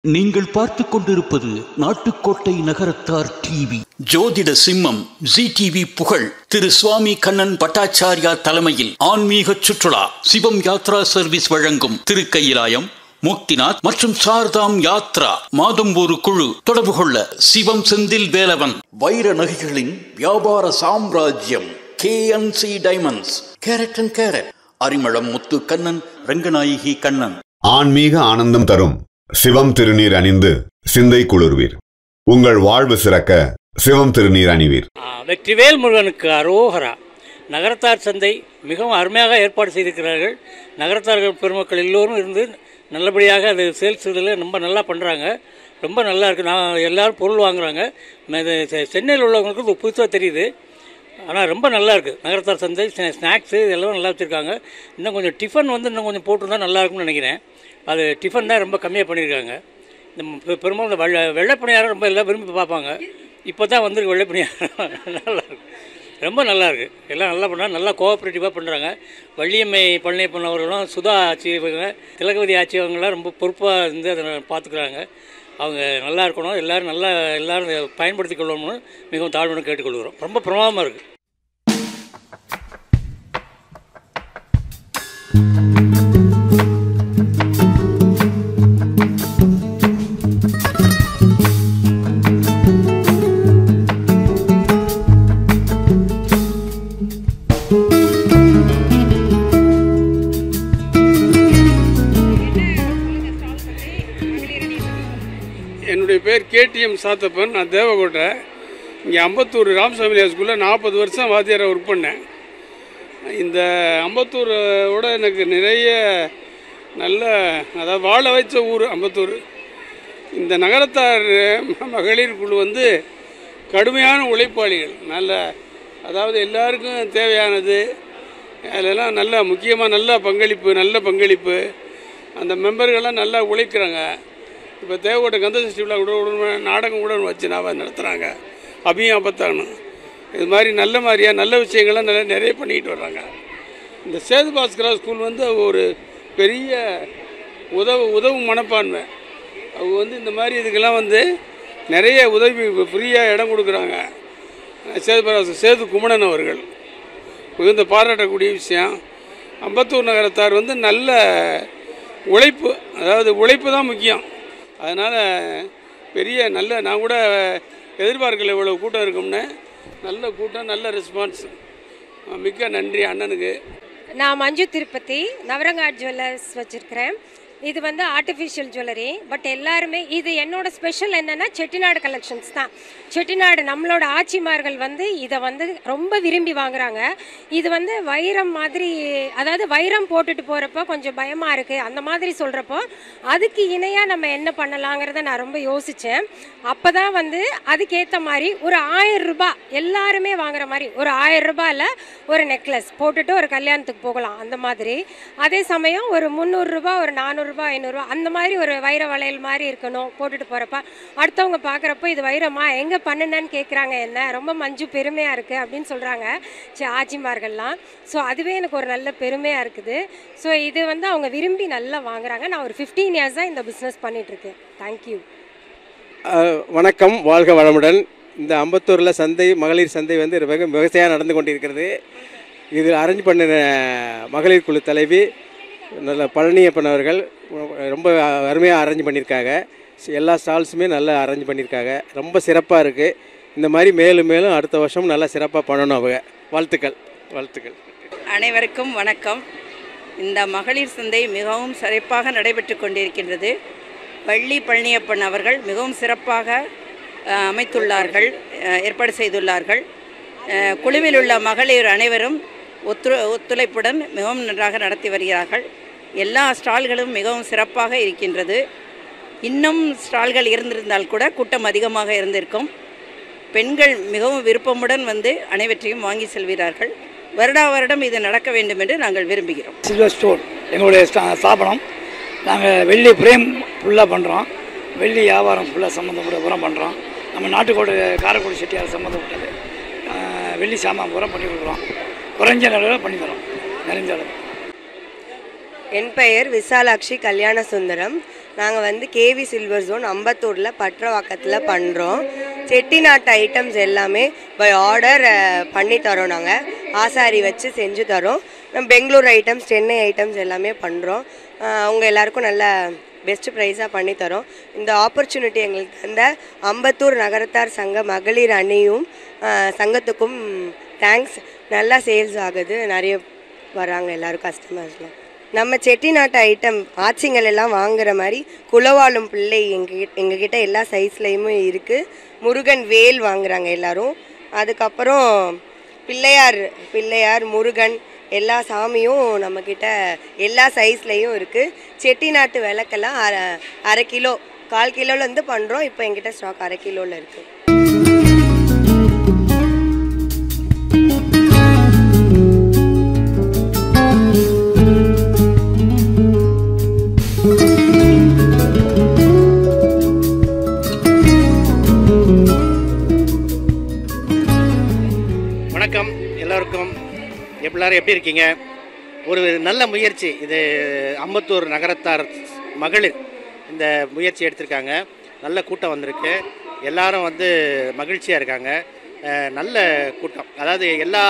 நீங்கள் பார்த்துக் கொண்டிருப்பது நாட்டுக்கோட்டை நகரத்தார் டிவி. ஜோதிட சிம்மம் ஜி டிவி புகழ் திரு சுவாமி கண்ணன் பட்டாச்சாரியா தலைமையில் ஆன்மீக சுற்றுலா சிவம் யாத்ரா சர்வீஸ் வழங்கும் திருக்கயிலாயம், முக்திநாத் மற்றும் சார்தாம் யாத்ரா. மாதம் ஒரு குழு. தொடர்பு கொள்ள சிவம் செந்தில் வேலவன். வைர நகைகளின் வியாபார சாம்ராஜ்யம் KNC diamonds, carat and carat. Arimalam Muthu Kannan, Ranganayaki Kannan. ஆன்மீக ஆனந்தம் தரும் சிவம் திருநீர் அணிந்து சிந்தை குளிர்வீர். உங்கள் வாழ்வு சிறக்க சிவம் திருநீர் அணிவீர். வெற்றிவேல் முருகனுக்கு அரோகரா. நகரத்தார் சந்தை மிகவும் அருமையாக ஏற்பாடு செய்திருக்கிறார்கள். நகரத்தார்கள் பெருமக்கள் எல்லோரும் இருந்து நல்லபடியாக அது சேல்ஸ் இதில் ரொம்ப நல்லா பண்ணுறாங்க. ரொம்ப நல்லா இருக்குது. நான் எல்லோரும் பொருள் வாங்குகிறாங்க. சென்னையில் உள்ளவங்களுக்கு புதுசாக தெரியுது. ஆனால் ரொம்ப நல்லா இருக்குது நகரத்தார் சந்தை. ஸ்நாக்ஸு இதெல்லாம் நல்லா வச்சுருக்காங்க. இன்னும் கொஞ்சம் டிஃபன் இன்னும் கொஞ்சம் போட்டிருந்தா நல்லாயிருக்கும்னு நினைக்கிறேன். அது டிஃபன் தான் ரொம்ப கம்மியாக பண்ணியிருக்காங்க. இந்த பெரும்பாலும் இந்த வெள்ளை பணியாரம் ரொம்ப எல்லாம் விரும்பி பார்ப்பாங்க. இப்போ தான் வந்துருக்கு வெள்ளை பணியாரம். நல்லாயிருக்கு, ரொம்ப நல்லாயிருக்கு. எல்லாம் நல்லா பண்ணுறாங்க, நல்லா கோஆப்ரேட்டிவாக பண்ணுறாங்க. வள்ளியம்மை பழனியப்பன் அவர்களும், சுதா ஆட்சி இவங்க, திலகவதி ஆட்சி அவங்களாம் ரொம்ப பொறுப்பாக இருந்து அதை பார்த்துக்குறாங்க. அவங்க நல்லா இருக்கணும், எல்லோரும் பயன்படுத்தி கொள்ளணும்னு மிகவும் தாழ்வுன்னு கேட்டுக்கொள்கிறோம். ரொம்ப பிரமாதமாக இருக்குது. என்னுடைய பேர் KTM சாத்தப்பன். நான் தேவகோட்டை. இங்கே அம்பத்தூர் ராமசாமி ஸ்கூலில் 40 வருஷம் வாத்தியாரை ஒர்க் பண்ணேன். இந்த அம்பத்தூரோட எனக்கு நிறைய நல்ல, அதாவது வாழ வைச்ச ஊர் அம்பத்தூர். இந்த நகரத்தார் மகளிர் குழு கடுமையான உழைப்பாளிகள். அதாவது எல்லாருக்கும் தேவையானது அதிலெல்லாம் நல்ல முக்கியமாக நல்ல பங்களிப்பு. அந்த மெம்பர்கள்லாம் நல்லா உழைக்கிறாங்க. இப்போ தேவகோட்டை கந்தசஷ்டி விழா கூட நாடகம் கூட வச்சு நடத்துகிறாங்க. அபியாபத்தானு இது மாதிரி நல்ல விஷயங்கள்லாம் நிறைய பண்ணிக்கிட்டு வர்றாங்க. இந்த சேது பாஸ்கரா ஸ்கூல் ஒரு பெரிய உதவும் மனப்பான்மை. அவங்க இந்த மாதிரி இதுக்கெல்லாம் நிறைய உதவி ஃப்ரீயாக இடம் கொடுக்குறாங்க. சேது குமணன் அவர்கள் மிகுந்த பாராட்டக்கூடிய விஷயம். அம்பத்தூர் நகரத்தார் நல்ல உழைப்பு, அதாவது உழைப்பு தான் முக்கியம். அதனால் பெரிய நான் கூட எதிர்பார்க்கல இவ்வளோ கூட்டம் இருக்கும்னு. நல்ல கூட்டம், நல்ல ரெஸ்பான்ஸ். மிக்க நன்றி அண்ணனுக்கு. நான் மஞ்சு திருப்பதி நவரங்காட் ஜுவல்லர்ஸ் வச்சுருக்கிறேன். இது ஆர்டிஃபிஷியல் ஜுவல்லரி. பட் எல்லாருமே இது என்னோட ஸ்பெஷல் என்னென்னா செட்டிநாடு கலெக்ஷன்ஸ் தான். செட்டிநாடு நம்மளோட ஆட்சிமார்கள் இதை ரொம்ப விரும்பி வாங்குறாங்க. இது வைரம் மாதிரி, அதாவது வைரம் போட்டுட்டு போகிறப்போ கொஞ்சம் பயமாக இருக்குது அந்த மாதிரி சொல்கிறப்போ அதுக்கு இணையாக நம்ம என்ன பண்ணலாங்கிறத நான் ரொம்ப யோசித்தேன். அப்போ தான் அதுக்கேற்ற மாதிரி ஒரு 1000 ரூபாய் எல்லாருமே வாங்குற மாதிரி ஒரு 1000 ரூபாயில் ஒரு நெக்லஸ் போட்டுட்டு ஒரு கல்யாணத்துக்கு போகலாம். அந்த மாதிரி அதே சமயம் ஒரு 300 ரூபாய், ஒரு 400 ரூபாய், 500 ரூபாய் அந்த மாதிரி ஒரு வைர வளையல் மாதிரி இருக்கணும் போட்டுட்டு போகிறப்ப. அடுத்தவங்க பார்க்குறப்போ இது வைரமா எங்கே பண்ணுனேன்னு கேட்குறாங்க. என்ன ரொம்ப மஞ்சு பெருமையாக இருக்குது அப்படின்னு சொல்கிறாங்க ஆச்சிமார்கள்லாம். ஸோ அதுவே எனக்கு ஒரு நல்ல பெருமையாக இருக்குது. ஸோ இது அவங்க விரும்பி நல்லா வாங்குறாங்க. நான் ஒரு 15 இயர்ஸாக இந்த பிஸ்னஸ் பண்ணிகிட்ருக்கேன். தேங்க்யூ. வணக்கம், வாழ்க வளமுடன். இந்த அம்பத்தூரில் சந்தை, மகளிர் சந்தை விவசாயம் நடந்து கொண்டிருக்கிறது. இது அரேஞ்ச் பண்ணின மகளிர் குழு தலைவி நல்ல பழனியப்பன் அவர்கள் ரொம்ப அருமையாக அரேஞ்ச் பண்ணியிருக்காங்க. எல்லா ஸ்டால்ஸுமே நல்லா அரேஞ்ச் பண்ணியிருக்காங்க. ரொம்ப சிறப்பாக இருக்குது. இந்த மாதிரி மேலும் மேலும் அடுத்த வருஷம் நல்லா சிறப்பாக பண்ணணும். அவங்க வாழ்த்துக்கள். அனைவருக்கும் வணக்கம். இந்த மகளிர் சந்தை மிகவும் சிறப்பாக நடைபெற்று கொண்டிருக்கின்றது. வள்ளி பழனியப்பன் அவர்கள் மிகவும் சிறப்பாக அமைத்துள்ளார்கள், ஏற்பாடு செய்துள்ளார்கள். குழுவில் உள்ள மகளிர் அனைவரும் ஒத்துழைப்புடன் மிகவும் நன்றாக நடத்தி வருகிறார்கள். எல்லா ஸ்டால்களும் மிகவும் சிறப்பாக இருக்கின்றது. இன்னும் ஸ்டால்கள் இருந்திருந்தால் கூட கூட்டம் அதிகமாக இருந்திருக்கும். பெண்கள் மிகவும் விருப்பமுடன் அனைவற்றையும் வாங்கி செல்கிறார்கள். வருடம் இது நடக்க வேண்டும் என்று நாங்கள் விரும்புகிறோம். சில்வர் ஸ்டோர் எங்களுடைய ஸ்தாபனம். நாங்கள் வெள்ளி ஃப்ரேம் ஃபுல்லாக பண்ணுறோம். வெள்ளி வியாபாரம் ஃபுல்லாக சம்மந்தப்பட்ட பூரா பண்ணுறோம். நம்ம நாட்டுக்கோட்டை காரைக்குடி செட்டியார் சம்மந்தப்பட்டது வெள்ளி சாமான் பூரா பண்ணி கொடுக்குறோம். குறைஞ்ச அளவில் பண்ணி தரோம், நிறைஞ்ச அளவு. என் பெயர் விசாலாட்சி கல்யாண சுந்தரம். நாங்கள் வந்து கேவி சில்வர் ஜோன் அம்பத்தூரில் பற்றவாக்கத்தில் பண்ணுறோம். செட்டிநாட்டு ஐட்டம்ஸ் எல்லாமே பை ஆர்டர் பண்ணித்தரோம். நாங்கள் ஆசாரி வச்சு செஞ்சு தரோம். பெங்களூர் ஐட்டம்ஸ், சென்னை ஐட்டம்ஸ் எல்லாமே பண்ணுறோம். அவங்க எல்லாருக்கும் நல்ல பெஸ்ட் ப்ரைஸாக பண்ணித்தரோம். இந்த ஆப்பர்ச்சுனிட்டி எங்களுக்கு தந்த அம்பத்தூர் நகரத்தார் சங்க மகளிர் அணியும் சங்கத்துக்கும் தேங்க்ஸ். நல்லா சேல்ஸ் ஆகுது, நிறைய வராங்க எல்லோரும் கஸ்டமர்ஸ்லாம். நம்ம செட்டிநாட்டு ஐட்டம் ஆச்சிங்கள் எல்லாம் வாங்குற மாதிரி குலவாளும் பிள்ளை எங்ககிட்ட எல்லா சைஸ்லேயுமே இருக்குது. முருகன் வேல் வாங்குறாங்க எல்லோரும். அதுக்கப்புறம் பிள்ளையார் முருகன் எல்லா சாமியும் நம்மக்கிட்ட எல்லா சைஸ்லேயும் இருக்குது. செட்டிநாட்டு விளக்கெல்லாம் அரை கிலோ 1/4 கிலோலேருந்து பண்ணுறோம். இப்போ எங்கிட்ட ஸ்டாக் 1/2 கிலோவில் இருக்குது. வணக்கம் எல்லோருக்கும். எல்லாரும் எப்படி இருக்கீங்க? ஒரு நல்ல முயற்சி இது. அம்பத்தூர் நகரத்தார் மகளிர் இந்த முயற்சி எடுத்திருக்காங்க. நல்ல கூட்டம் வந்திருக்கு. எல்லாரும் வந்து மகிழ்ச்சியாக இருக்காங்க. நல்ல கூட்டம். அதாவது எல்லா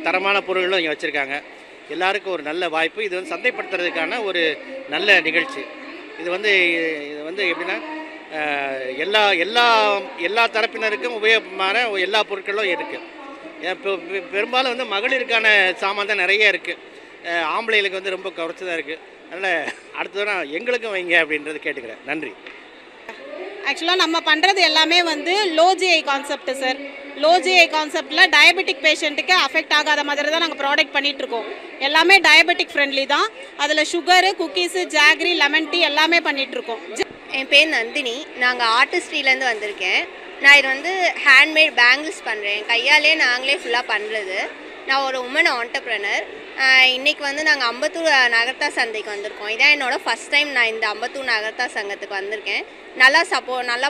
தரமான பொருள்களும் இங்கே வச்சுருக்காங்க. எல்லாருக்கும் ஒரு நல்ல வாய்ப்பு. இது வந்து சந்தைப்படுத்துறதுக்கான ஒரு நல்ல நிகழ்ச்சி. இது வந்து எப்படின்னா எல்லா தரப்பினருக்கும் உபயோகமான எல்லா பொருட்களும் இருக்குது. இப்போ பெரும்பாலும் வந்து மகளிருக்கான சாமான் தான் நிறைய இருக்குது. ஆம்பளைகளுக்கு வந்து ரொம்ப குறைச்சி தான் இருக்குது. அதனால் அடுத்த தடவை எங்களுக்கும் வைங்க அப்படின்றது கேட்டுக்கிறேன். நன்றி. ஆக்சுவலாக நம்ம பண்ணுறது எல்லாமே வந்து low GI concept sir. Low GI கான்செப்டில் டயபெட்டிக் பேஷண்ட்டுக்கு அஃபெக்ட் ஆகாத மாதிரி தான் நாங்கள் ப்ராடக்ட் பண்ணிகிட்ருக்கோம். எல்லாமே டயபெட்டிக் ஃப்ரெண்ட்லி தான். அதில் sugar, cookies, jaggery, lemon tea எல்லாமே பண்ணிகிட்ருக்கோம். என் பேர் நந்தினி. நாங்கள் ஆர்டிஸ்ட்ரியிலேருந்து வந்திருக்கேன். நான் இது வந்து ஹேண்ட்மேட் பேங்கிள்ஸ் பண்ணுறேன். கையாலே நாங்களே ஃபுல்லாக பண்ணுறது. நான் ஒரு உமன் ஆண்டர்ப்ரனர். இன்றைக்கி வந்து நாங்கள் அம்பத்தூர் நகரத்தார் சந்தைக்கு வந்திருக்கோம். இதான் என்னோடய ஃபஸ்ட் டைம் நான் இந்த அம்பத்தூர் நகரத்தார் சங்கத்துக்கு வந்திருக்கேன். நல்லா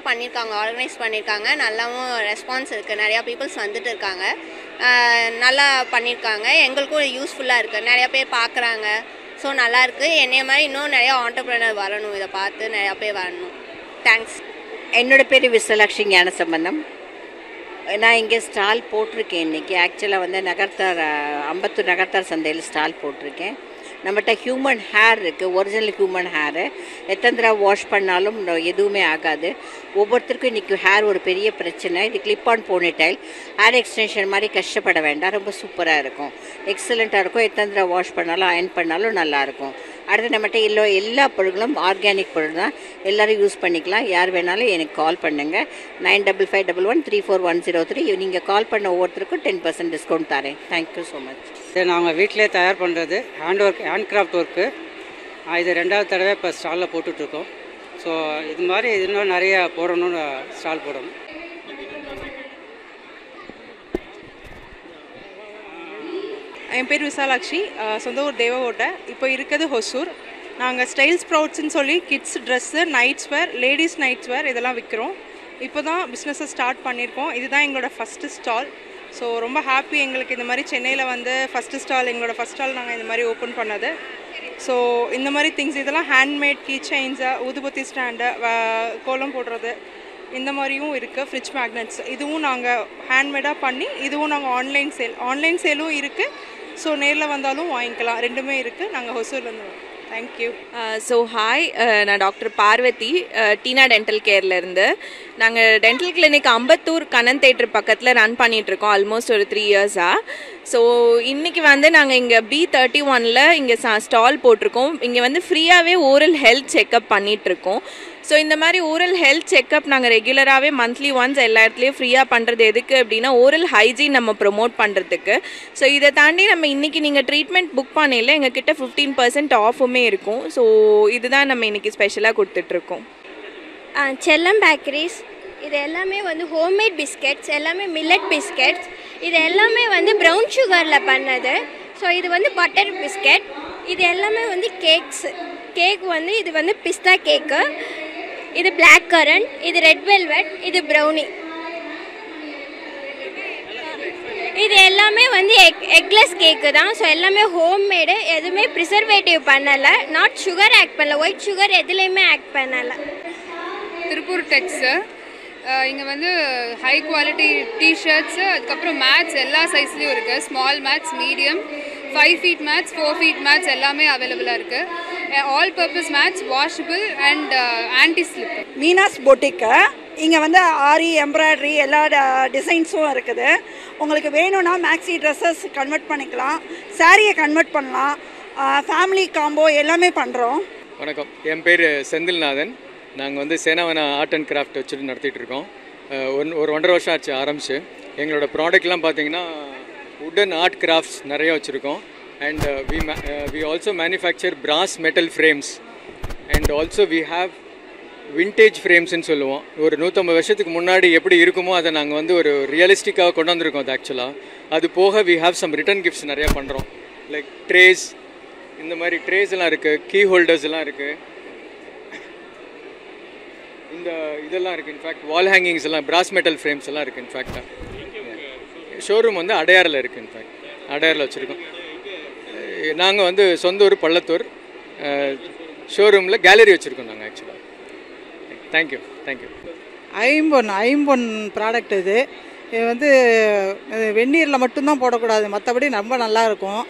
பண்ணியிருக்காங்க, ஆர்கனைஸ் பண்ணியிருக்காங்க. நல்லாவும் ரெஸ்பான்ஸ் இருக்குது. நிறையா பீப்புள்ஸ் வந்துட்டு இருக்காங்க. நல்லா பண்ணியிருக்காங்க. எங்களுக்கும் யூஸ்ஃபுல்லாக இருக்குது. நிறையா பேர் பார்க்குறாங்க. ஸோ நல்லாயிருக்கு. என்னைய மாதிரி இன்னும் நிறையா ஆண்டர்ப்ரனர் வரணும். இதை பார்த்து நிறையா பேர் வரணும். தேங்க்ஸ். என்னோடய பேர் விஸ்வலக்ஷ்மி ஞானசம்பந்தம். நான் இங்கே ஸ்டால் போட்டிருக்கேன். இன்றைக்கி ஆக்சுவலாக வந்து அம்பத்தூர் நகரத்தார் சந்தையில் ஸ்டால் போட்டிருக்கேன். நம்மகிட்ட ஹியூமன் ஹேர் இருக்குது, ஒரிஜினல் ஹியூமன் ஹேரு. எத்தனை தடவை வாஷ் பண்ணாலும் எதுவுமே ஆகாது. ஒவ்வொருத்தருக்கும் இன்றைக்கி ஹேர் ஒரு பெரிய பிரச்சனை. இது clip on ponytail, hair extension மாதிரி கஷ்டப்பட வேண்டாம். ரொம்ப சூப்பராக இருக்கும், எக்ஸலண்ட்டாக இருக்கும். எத்தனை தடவை வாஷ் பண்ணாலும் அயன் பண்ணாலும் நல்லாயிருக்கும். அடுத்து நம்மகிட்ட எல்லா பொருட்களும் ஆர்கானிக் பொருள் தான். எல்லோரும் யூஸ் பண்ணிக்கலாம். யார் வேணாலும் எனக்கு கால் பண்ணுங்கள். 9551134103. நீங்கள் கால் பண்ண ஒவ்வொருத்தருக்கும் 10% டிஸ்கவுண்ட் தரேன். Thank you so much. சரி, நாங்கள் வீட்டிலே தயார் பண்ணுறது ஹேண்ட் கிராஃப்ட் ஒர்க்கு. இது 2வது தடவை இப்போ ஸ்டாலில் போட்டுட்ருக்கோம். ஸோ இது மாதிரி இன்னும் நிறைய போடணும்னு ஸ்டால் போடணும். என் பேர் விசாலாட்சி. சொந்த ஊர் தேவகோட்டை. இப்போ இருக்கிறது ஹொசூர். நாங்கள் ஸ்டைல் ஸ்ப்ரவுட்ஸ்ன்னு சொல்லி கிட்ஸ் ட்ரெஸ்ஸு, நைட்ஸ் வேர், லேடிஸ் நைட்ஸ் வேர் இதெல்லாம் விற்கிறோம். இப்போ தான் பிஸ்னஸை ஸ்டார்ட் பண்ணியிருக்கோம். இதுதான் எங்களோட ஃபஸ்ட்டு ஸ்டால். ஸோ ரொம்ப ஹாப்பி எங்களுக்கு. இந்த மாதிரி சென்னையில் வந்து ஃபஸ்ட்டு ஸ்டால், எங்களோட ஃபஸ்ட் ஸ்டால் நாங்கள் இந்த மாதிரி ஓப்பன் பண்ணது. ஸோ இந்த மாதிரி திங்ஸ் இதெல்லாம் ஹேண்ட்மேட் கீ செயின்ஸு, ஊதுபத்தி ஸ்டாண்டு, கோலம் போடுறது, இந்த மாதிரியும் இருக்குது. ஃப்ரிட்ஜ் மேக்னெட்ஸ் இதுவும் நாங்கள் ஹேண்ட்மேடாக பண்ணி இதுவும் நாங்கள் ஆன்லைன் சேலும் இருக்குது. ஸோ நேரில் வந்தாலும் வாங்கிக்கலாம். ரெண்டுமே இருக்குது. நாங்கள் ஹொசூர்லேருந்து வரோம். தேங்க்யூ. ஸோ ஹாய், நான் டாக்டர் பார்வதி, டீனா டென்டல் கேர்லேருந்து. நாங்கள் dental clinic Ambattur Kannan theatre பக்கத்தில் ரன் பண்ணிகிட்ருக்கோம் ஆல்மோஸ்ட் ஒரு 3 இயர்ஸாக. ஸோ இன்றைக்கி வந்து நாங்கள் இங்கே B31 இங்கே ஸ்டால் போட்டிருக்கோம். இங்கே வந்து ஃப்ரீயாகவே ஓரல் ஹெல்த் செக்கப் பண்ணிகிட்ருக்கோம். ஸோ இந்த மாதிரி ஓரல் ஹெல்த் செக்கப் நாங்கள் ரெகுலராகவே மந்த்லி ஒன்ஸ் எல்லா இடத்துலையும் ஃப்ரீயாக பண்ணுறது எதுக்கு அப்படின்னா ஓரல் ஹைஜீன் நம்ம ப்ரொமோட் பண்ணுறதுக்கு. ஸோ இதை தாண்டி நம்ம இன்றைக்கி நீங்கள் ட்ரீட்மெண்ட் புக் பண்ணல எங்ககிட்ட 15% ஆஃபுமே இருக்கும். ஸோ இதுதான் நம்ம இன்றைக்கி ஸ்பெஷலாக கொடுத்துட்ருக்கோம். செல்லம் பேக்கரிஸ். இது எல்லாமே வந்து ஹோம்மேட் பிஸ்கெட்ஸ், எல்லாமே மில்லட் பிஸ்கெட்ஸ். இது எல்லாமே வந்து ப்ரௌன் சுகரில் பண்ணது. ஸோ இது வந்து பட்டர் பிஸ்கெட். இது எல்லாமே வந்து கேக் வந்து இது வந்து பிஸ்தா கேக்கு, இது பிளாக் கரண்ட், இது ரெட் வெல்வெட், இது ப்ரௌனி. இது எல்லாமே வந்து எக்லெஸ் கேக்கு தான். ஸோ எல்லாமே ஹோம்மேடு, எதுவுமே ப்ரிசர்வேட்டிவ் பண்ணலை, நாட் சுகர் ஆட் பண்ணல, ஒயிட் சுகர் எதுலேயுமே ஆட் பண்ணலை. திருப்பூர் டெக்ஸு இங்கே வந்து ஹை குவாலிட்டி டிஷர்ட்ஸு, அதுக்கப்புறம் மேட்ஸ் எல்லா சைஸ்லேயும் இருக்குது. Small mats, medium, 5 feet mats, 4 feet mats எல்லாமே அவைலபிளாக இருக்குது. All purpose mats, washable and anti slip. Meena's பொட்டிக்கு இங்கே வந்து ஆரி, எம்ப்ராய்டரி எல்லா டிசைன்ஸும் இருக்குது. உங்களுக்கு வேணும்னா மேக்ஸி ட்ரெஸ்ஸஸ் கன்வெர்ட் பண்ணிக்கலாம், சாரியை கன்வெர்ட் பண்ணலாம், ஃபேமிலி காம்போ எல்லாமே பண்ணுறோம். வணக்கம், என் பேர் செந்தில்நாதன். நாங்கள் வந்து சேனாவனா ஆர்ட் அண்ட் கிராஃப்ட் வச்சுட்டு நடத்திட்டு இருக்கோம். ஒரு 1.5 வருஷம் ஆச்சு ஆரம்பிச்சு. எங்களோட ப்ராடக்ட்லாம் பார்த்தீங்கன்னா வுடன் ஆர்ட் கிராஃப்ட்ஸ் நிறைய வச்சுருக்கோம். And we also manufacture brass metal frames and also we have vintage ஃப்ரேம்ஸ்ன்னு சொல்லுவோம். ஒரு 150 வருஷத்துக்கு முன்னாடி எப்படி இருக்குமோ அதை நாங்கள் வந்து ஒரு ரியலிஸ்டிக்காக கொண்டு வந்திருக்கோம். அது ஆக்சுவலாக அது போக we have some return gifts நிறையா பண்ணுறோம். லைக் ட்ரேஸ், இந்த மாதிரி ட்ரேஸ் எல்லாம் இருக்குது, கீ ஹோல்டர்ஸ் எல்லாம் இருக்குது, இந்த இதெல்லாம் இருக்குது. இன்ஃபேக்ட் வால் ஹேங்கிங்ஸ் எல்லாம், பிராஸ் மெட்டல் ஃப்ரேம்ஸ் எல்லாம் இருக்குது. இன்ஃபேக்டாக ஷோரூம் வந்து அடையாரில் இருக்குது. இன்ஃபேக்ட் அடையாரில் வச்சுருக்கோம். நாங்கள் வந்து சொந்த ஊர் பள்ளத்தூர். ஷோரூமில் கேலரி வச்சுருக்கோம் நாங்கள் ஆக்சுவலாக. தேங்க்யூ. ஐம்பொன் ப்ராடக்ட் இது வந்து வெந்நீரில் மட்டும்தான் போடக்கூடாது, மற்றபடி ரொம்ப நல்லாயிருக்கும்.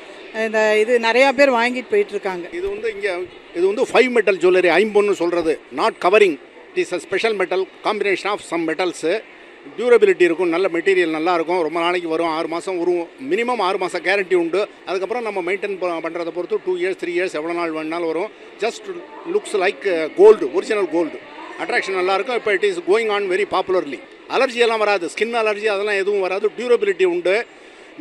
இது நிறையா பேர் வாங்கிட்டு போயிட்டுருக்காங்க. இது வந்து 5 மெட்டல் ஜுவல்லரி, ஐம்பொன்னு சொல்கிறது, not covering. It is a special metal combination of some metals. Durability இருக்கும், நல்ல மெட்டீரியல் நல்லாயிருக்கும், ரொம்ப நாளைக்கு வரும். 6 மாதம் வரும், மினிமம் 6 மாதம் கேரண்டி உண்டு. அதுக்கப்புறம் நம்ம மெயின்டைன் பண்ணுறதை பொறுத்து 2 years 3 years எவ்வளோ நாள் வேணுனாலும் வரும். Just looks like gold, original gold. Attraction நல்லாயிருக்கும். இப்போ it is going on very popularly. Allergy எல்லாம் வராது, ஸ்கின் அலர்ஜி அதெல்லாம் எதுவும் வராது. டியூரபிலிட்டி உண்டு.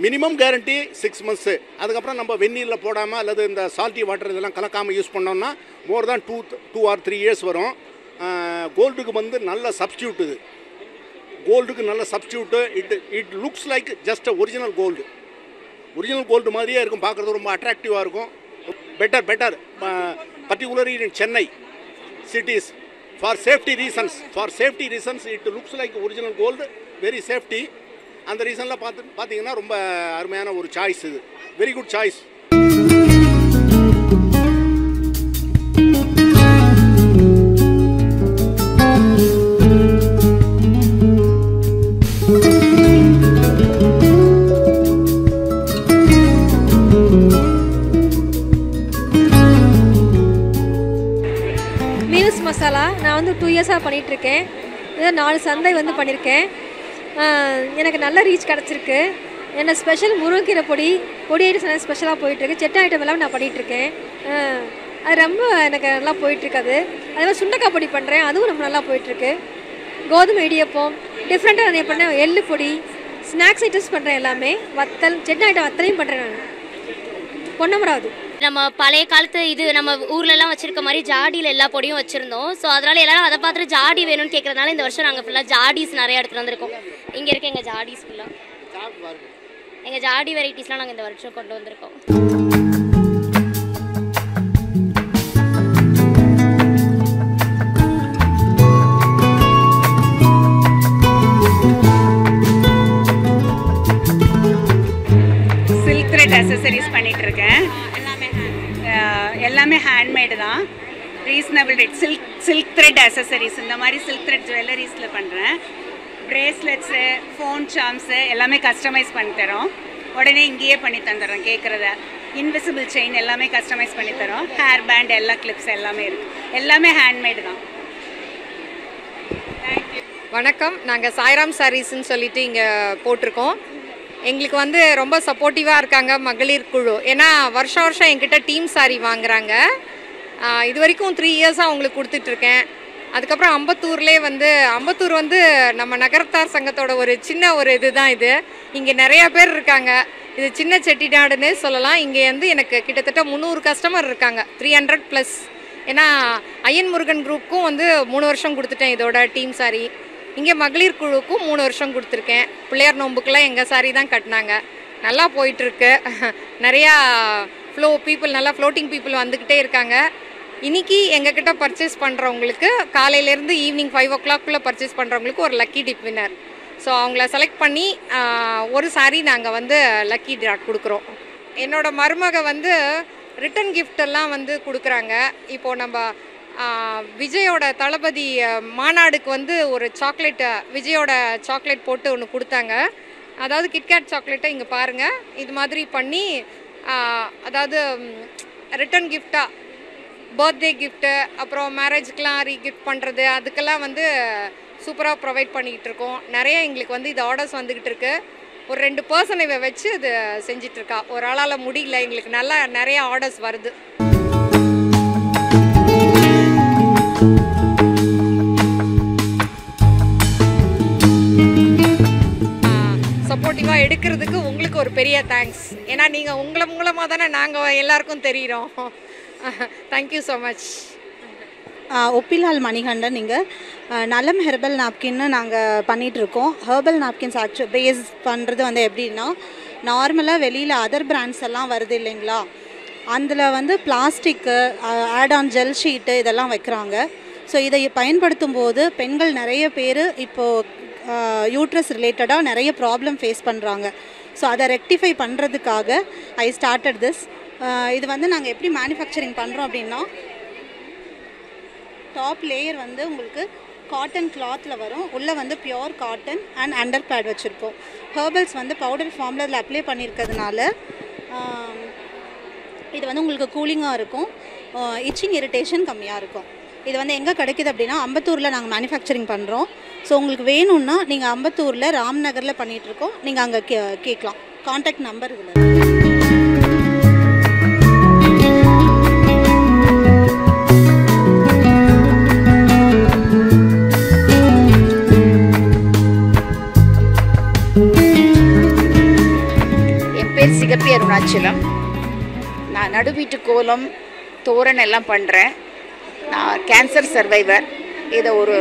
Minimum guarantee 6 months. அதுக்கப்புறம் நம்ம வெந்நீரில் போடாமல் அல்லது இந்த சால்ட்டி வாட்டர் இதெல்லாம் கலக்காமல் யூஸ் பண்ணோம்னா மோர் தான் 2 or 3 years வரும். கோல்டுக்கு வந்து நல்ல சப்ஸ்டியூட். இது கோல்டுக்கு நல்ல substitute. It looks like just original gold. Original gold மாதிரியே இருக்கும், பார்க்குறது ரொம்ப அட்ராக்டிவாக இருக்கும். Better particularly in Chennai cities for safety reasons it looks like original gold, very safety. அந்த ரீசனில் பார்த்தீங்கன்னா ரொம்ப அருமையான ஒரு சாய்ஸ். இது very good choice. Meals masala நான் வந்து 2 years பண்ணிகிட்ருக்கேன். இதை 4 சந்தை வந்து பண்ணியிருக்கேன். எனக்கு நல்ல ரீச் கிடச்சிருக்கு. என்ன ஸ்பெஷல் முருங்கைக்கீரை பொடி ஐட்டம் ஸ்பெஷலாக போயிட்டுருக்கு. செட்டை ஐட்டம் எல்லாம் நான் பண்ணிகிட்ருக்கேன். அது ரொம்ப எனக்கு நல்லா போயிட்டுருக்கு. அதே மாதிரி சுண்டக்காய் பொடி பண்ணுறேன், அதுவும் ரொம்ப நல்லா போயிட்டுருக்கு. கோதுமை இடியப்பம் டிஃப்ரெண்ட்டாக நான் பண்ணேன். எள்ளு பொடி, ஸ்நாக்ஸ் ஐட்டம்ஸ் பண்ணுறேன் எல்லாமே. வத்தல், செட்டை ஐட்டம் வத்தலையும் பண்ணுறேன் நான். பொன்னமராது நம்ம பழைய காலத்து இது நம்ம ஊர்லலாம் வச்சிருக்க மாதிரி ஜாடியில் எல்லா பொடியும் வச்சுருந்தோம். ஸோ அதனால் எல்லாரும் அதை பார்த்துட்டு ஜாடி வேணும்னு கேட்குறதுனால இந்த வருஷம் நாங்கள் ஃபுல்லாக ஜாடிஸ் நிறையா எடுத்துகிட்டு வந்திருக்கோம். இங்கே இருக்க எங்கள் ஜாடிஸ் ஃபுல்லாக எங்கள் ஜாடி வெரைட்டிஸ்லாம் நாங்கள் இந்த வருஷம் கொண்டு வந்திருக்கோம். சில்க் த்ரெட் அக்சசரிஸ் பண்ணிகிட்ருக்கேன். எல்லாமே ஹேண்ட்மேடு தான். Reasonable rate. Silk thread accessories, இந்த மாதிரி சில்க் த்ரெட் ஜுவல்லரிஸில் பண்ணுறேன். ப்ரேஸ்லெட்ஸு, ஃபோன் சார்ம்ஸு எல்லாமே கஸ்டமைஸ் பண்ணி தரோம். உடனே இங்கேயே பண்ணி தந்துடுறோம் கேட்குறத. இன்விசிபிள் செயின் எல்லாமே கஸ்டமைஸ் பண்ணி தரோம். ஹேர் பேண்ட், எல்லா கிளிப்ஸ் எல்லாமே இருக்குது. எல்லாமே ஹேண்ட்மேடு தான். தேங்க்யூ. வணக்கம், நாங்கள் சாய்ராம் சாரீஸ்ன்னு சொல்லிட்டு இங்கே போட்டிருக்கோம். எங்களுக்கு வந்து ரொம்ப சப்போர்ட்டிவாக இருக்காங்க மகளிர் குழு. ஏன்னா வருஷம் என்கிட்ட டீம் சாரி வாங்குறாங்க. இது வரைக்கும் 3 years அவங்களுக்கு கொடுத்துட்ருக்கேன். அதுக்கப்புறம் அம்பத்தூர் வந்து நம்ம நகரத்தார் சங்கத்தோட ஒரு சின்ன ஒரு இது தான் இது. இங்கே நிறையா பேர் இருக்காங்க. இது சின்ன செட்டிநாடுன்னு சொல்லலாம். இங்கே வந்து எனக்கு கிட்டத்தட்ட 300 கஸ்டமர் இருக்காங்க, 300+. ஏன்னா ஐயன் முருகன் குரூப்புக்கும் வந்து 3 வருஷம் கொடுத்துட்டேன் இதோட டீம் சாரி. இங்கே மகளிர் குழுவுக்கும் 3 வருஷம் கொடுத்துருக்கேன். பிள்ளையார் நோம்புக்கெல்லாம் எங்கள் சாரி தான் கட்டினாங்க. நல்லா போயிட்டுருக்கு. நிறையா நல்லா ஃப்ளோட்டிங் பீப்புள் வந்துக்கிட்டே இருக்காங்க. இன்றைக்கி எங்ககிட்ட பர்ச்சேஸ் பண்ணுறவங்களுக்கு காலையிலேருந்து ஈவினிங் 5 o'clock பர்ச்சேஸ் பண்ணுறவங்களுக்கு ஒரு லக்கி டிப் வின்னர். ஸோ அவங்கள செலக்ட் பண்ணி ஒரு சாரீ நாங்கள் வந்து லக்கி ட்ரா கொடுக்குறோம். என்னோட மருமக வந்து ரிட்டன் கிஃப்ட் எல்லாம் வந்து கொடுக்குறாங்க. இப்போது நம்ம விஜயோட தளபதி மாநாடுக்கு வந்து ஒரு சாக்லேட், விஜயோட சாக்லேட் போட்டு ஒன்று கொடுத்தாங்க. அதாவது கிட்கேட் சாக்லேட்டை இங்கே பாருங்கள், இது மாதிரி பண்ணி அதாவது ரிட்டன் கிஃப்டாக பர்த்டே கிஃப்ட்டு, அப்புறம் மேரேஜ்க்கெலாம் ரீகிஃப்ட் பண்ணுறது, அதுக்கெல்லாம் வந்து சூப்பராக ப்ரொவைட் பண்ணிக்கிட்டு இருக்கோம். நிறைய எங்களுக்கு வந்து இது ஆர்டர்ஸ் வந்துக்கிட்டு இருக்கு. ஒரு 2 பர்சன் இவ வச்சு இது செஞ்சிட்ருக்கா. ஒரு ஆளால் முடியல, எங்களுக்கு நல்லா நிறைய ஆர்டர்ஸ் வருது. சப்போர்ட்டிவாக எடுக்கிறதுக்கு உங்களுக்கு ஒரு பெரிய தேங்க்ஸ். ஏன்னா நீங்கள் உங்களை மூலமாக தானே நாங்கள் எல்லாருக்கும் தெரிகிறோம். Thank you so much. Oppilal Manikandan. இங்கே நலம் ஹெர்பல் நாப்கின்னு நாங்கள் பண்ணிகிட்ருக்கோம். ஹெர்பல் நாப்கின்ஸ் பேஸ் பண்ணுறது வந்து எப்படின்னா, நார்மலாக வெளியில் அதர் பிராண்ட்ஸ் எல்லாம் வருது இல்லைங்களா, அதில் வந்து plastic, add on gel sheet இதெல்லாம் வைக்கிறாங்க. ஸோ இதை பயன்படுத்தும் போது பெண்கள் நிறைய பேர் இப்போது யூட்ரஸ் ரிலேட்டடாக நிறைய ப்ராப்ளம் ஃபேஸ் பண்ணுறாங்க. ஸோ அதை ரெக்டிஃபை பண்ணுறதுக்காக ஐ ஸ்டார்டட் திஸ். இது வந்து நாங்கள் எப்படி மேனுஃபேக்சரிங் பண்ணுறோம் அப்படின்னா, டாப் லேயர் வந்து உங்களுக்கு காட்டன் கிளாத்தில் வரும், உள்ளே வந்து pure cotton and under pad வச்சுருப்போம். ஹெர்பல்ஸ் வந்து பவுடர் ஃபார்மில் அதில் அப்ளை பண்ணியிருக்கிறதுனால இது வந்து உங்களுக்கு கூலிங்காக இருக்கும், இச்சிங் இரிட்டேஷன் கம்மியாக இருக்கும். இது வந்து எங்கே கிடைக்கிது அப்படின்னா, அம்பத்தூரில் நாங்கள் மேனுஃபேக்சரிங் பண்ணுறோம். ஸோ உங்களுக்கு வேணும்னா நீங்கள் அம்பத்தூரில் ராம்நகரில் பண்ணிகிட்ருக்கோம், நீங்கள் அங்கே கேட்கலாம். கான்டாக்ட் நம்பர் இதில். என் பேர் சிகப்பி அருணாச்சலம். நான் நடுவீட்டு கோலம், தோரணம் எல்லாம் பண்ணுறேன். நான் கேன்சர் சர்வைவர். இதை ஒரு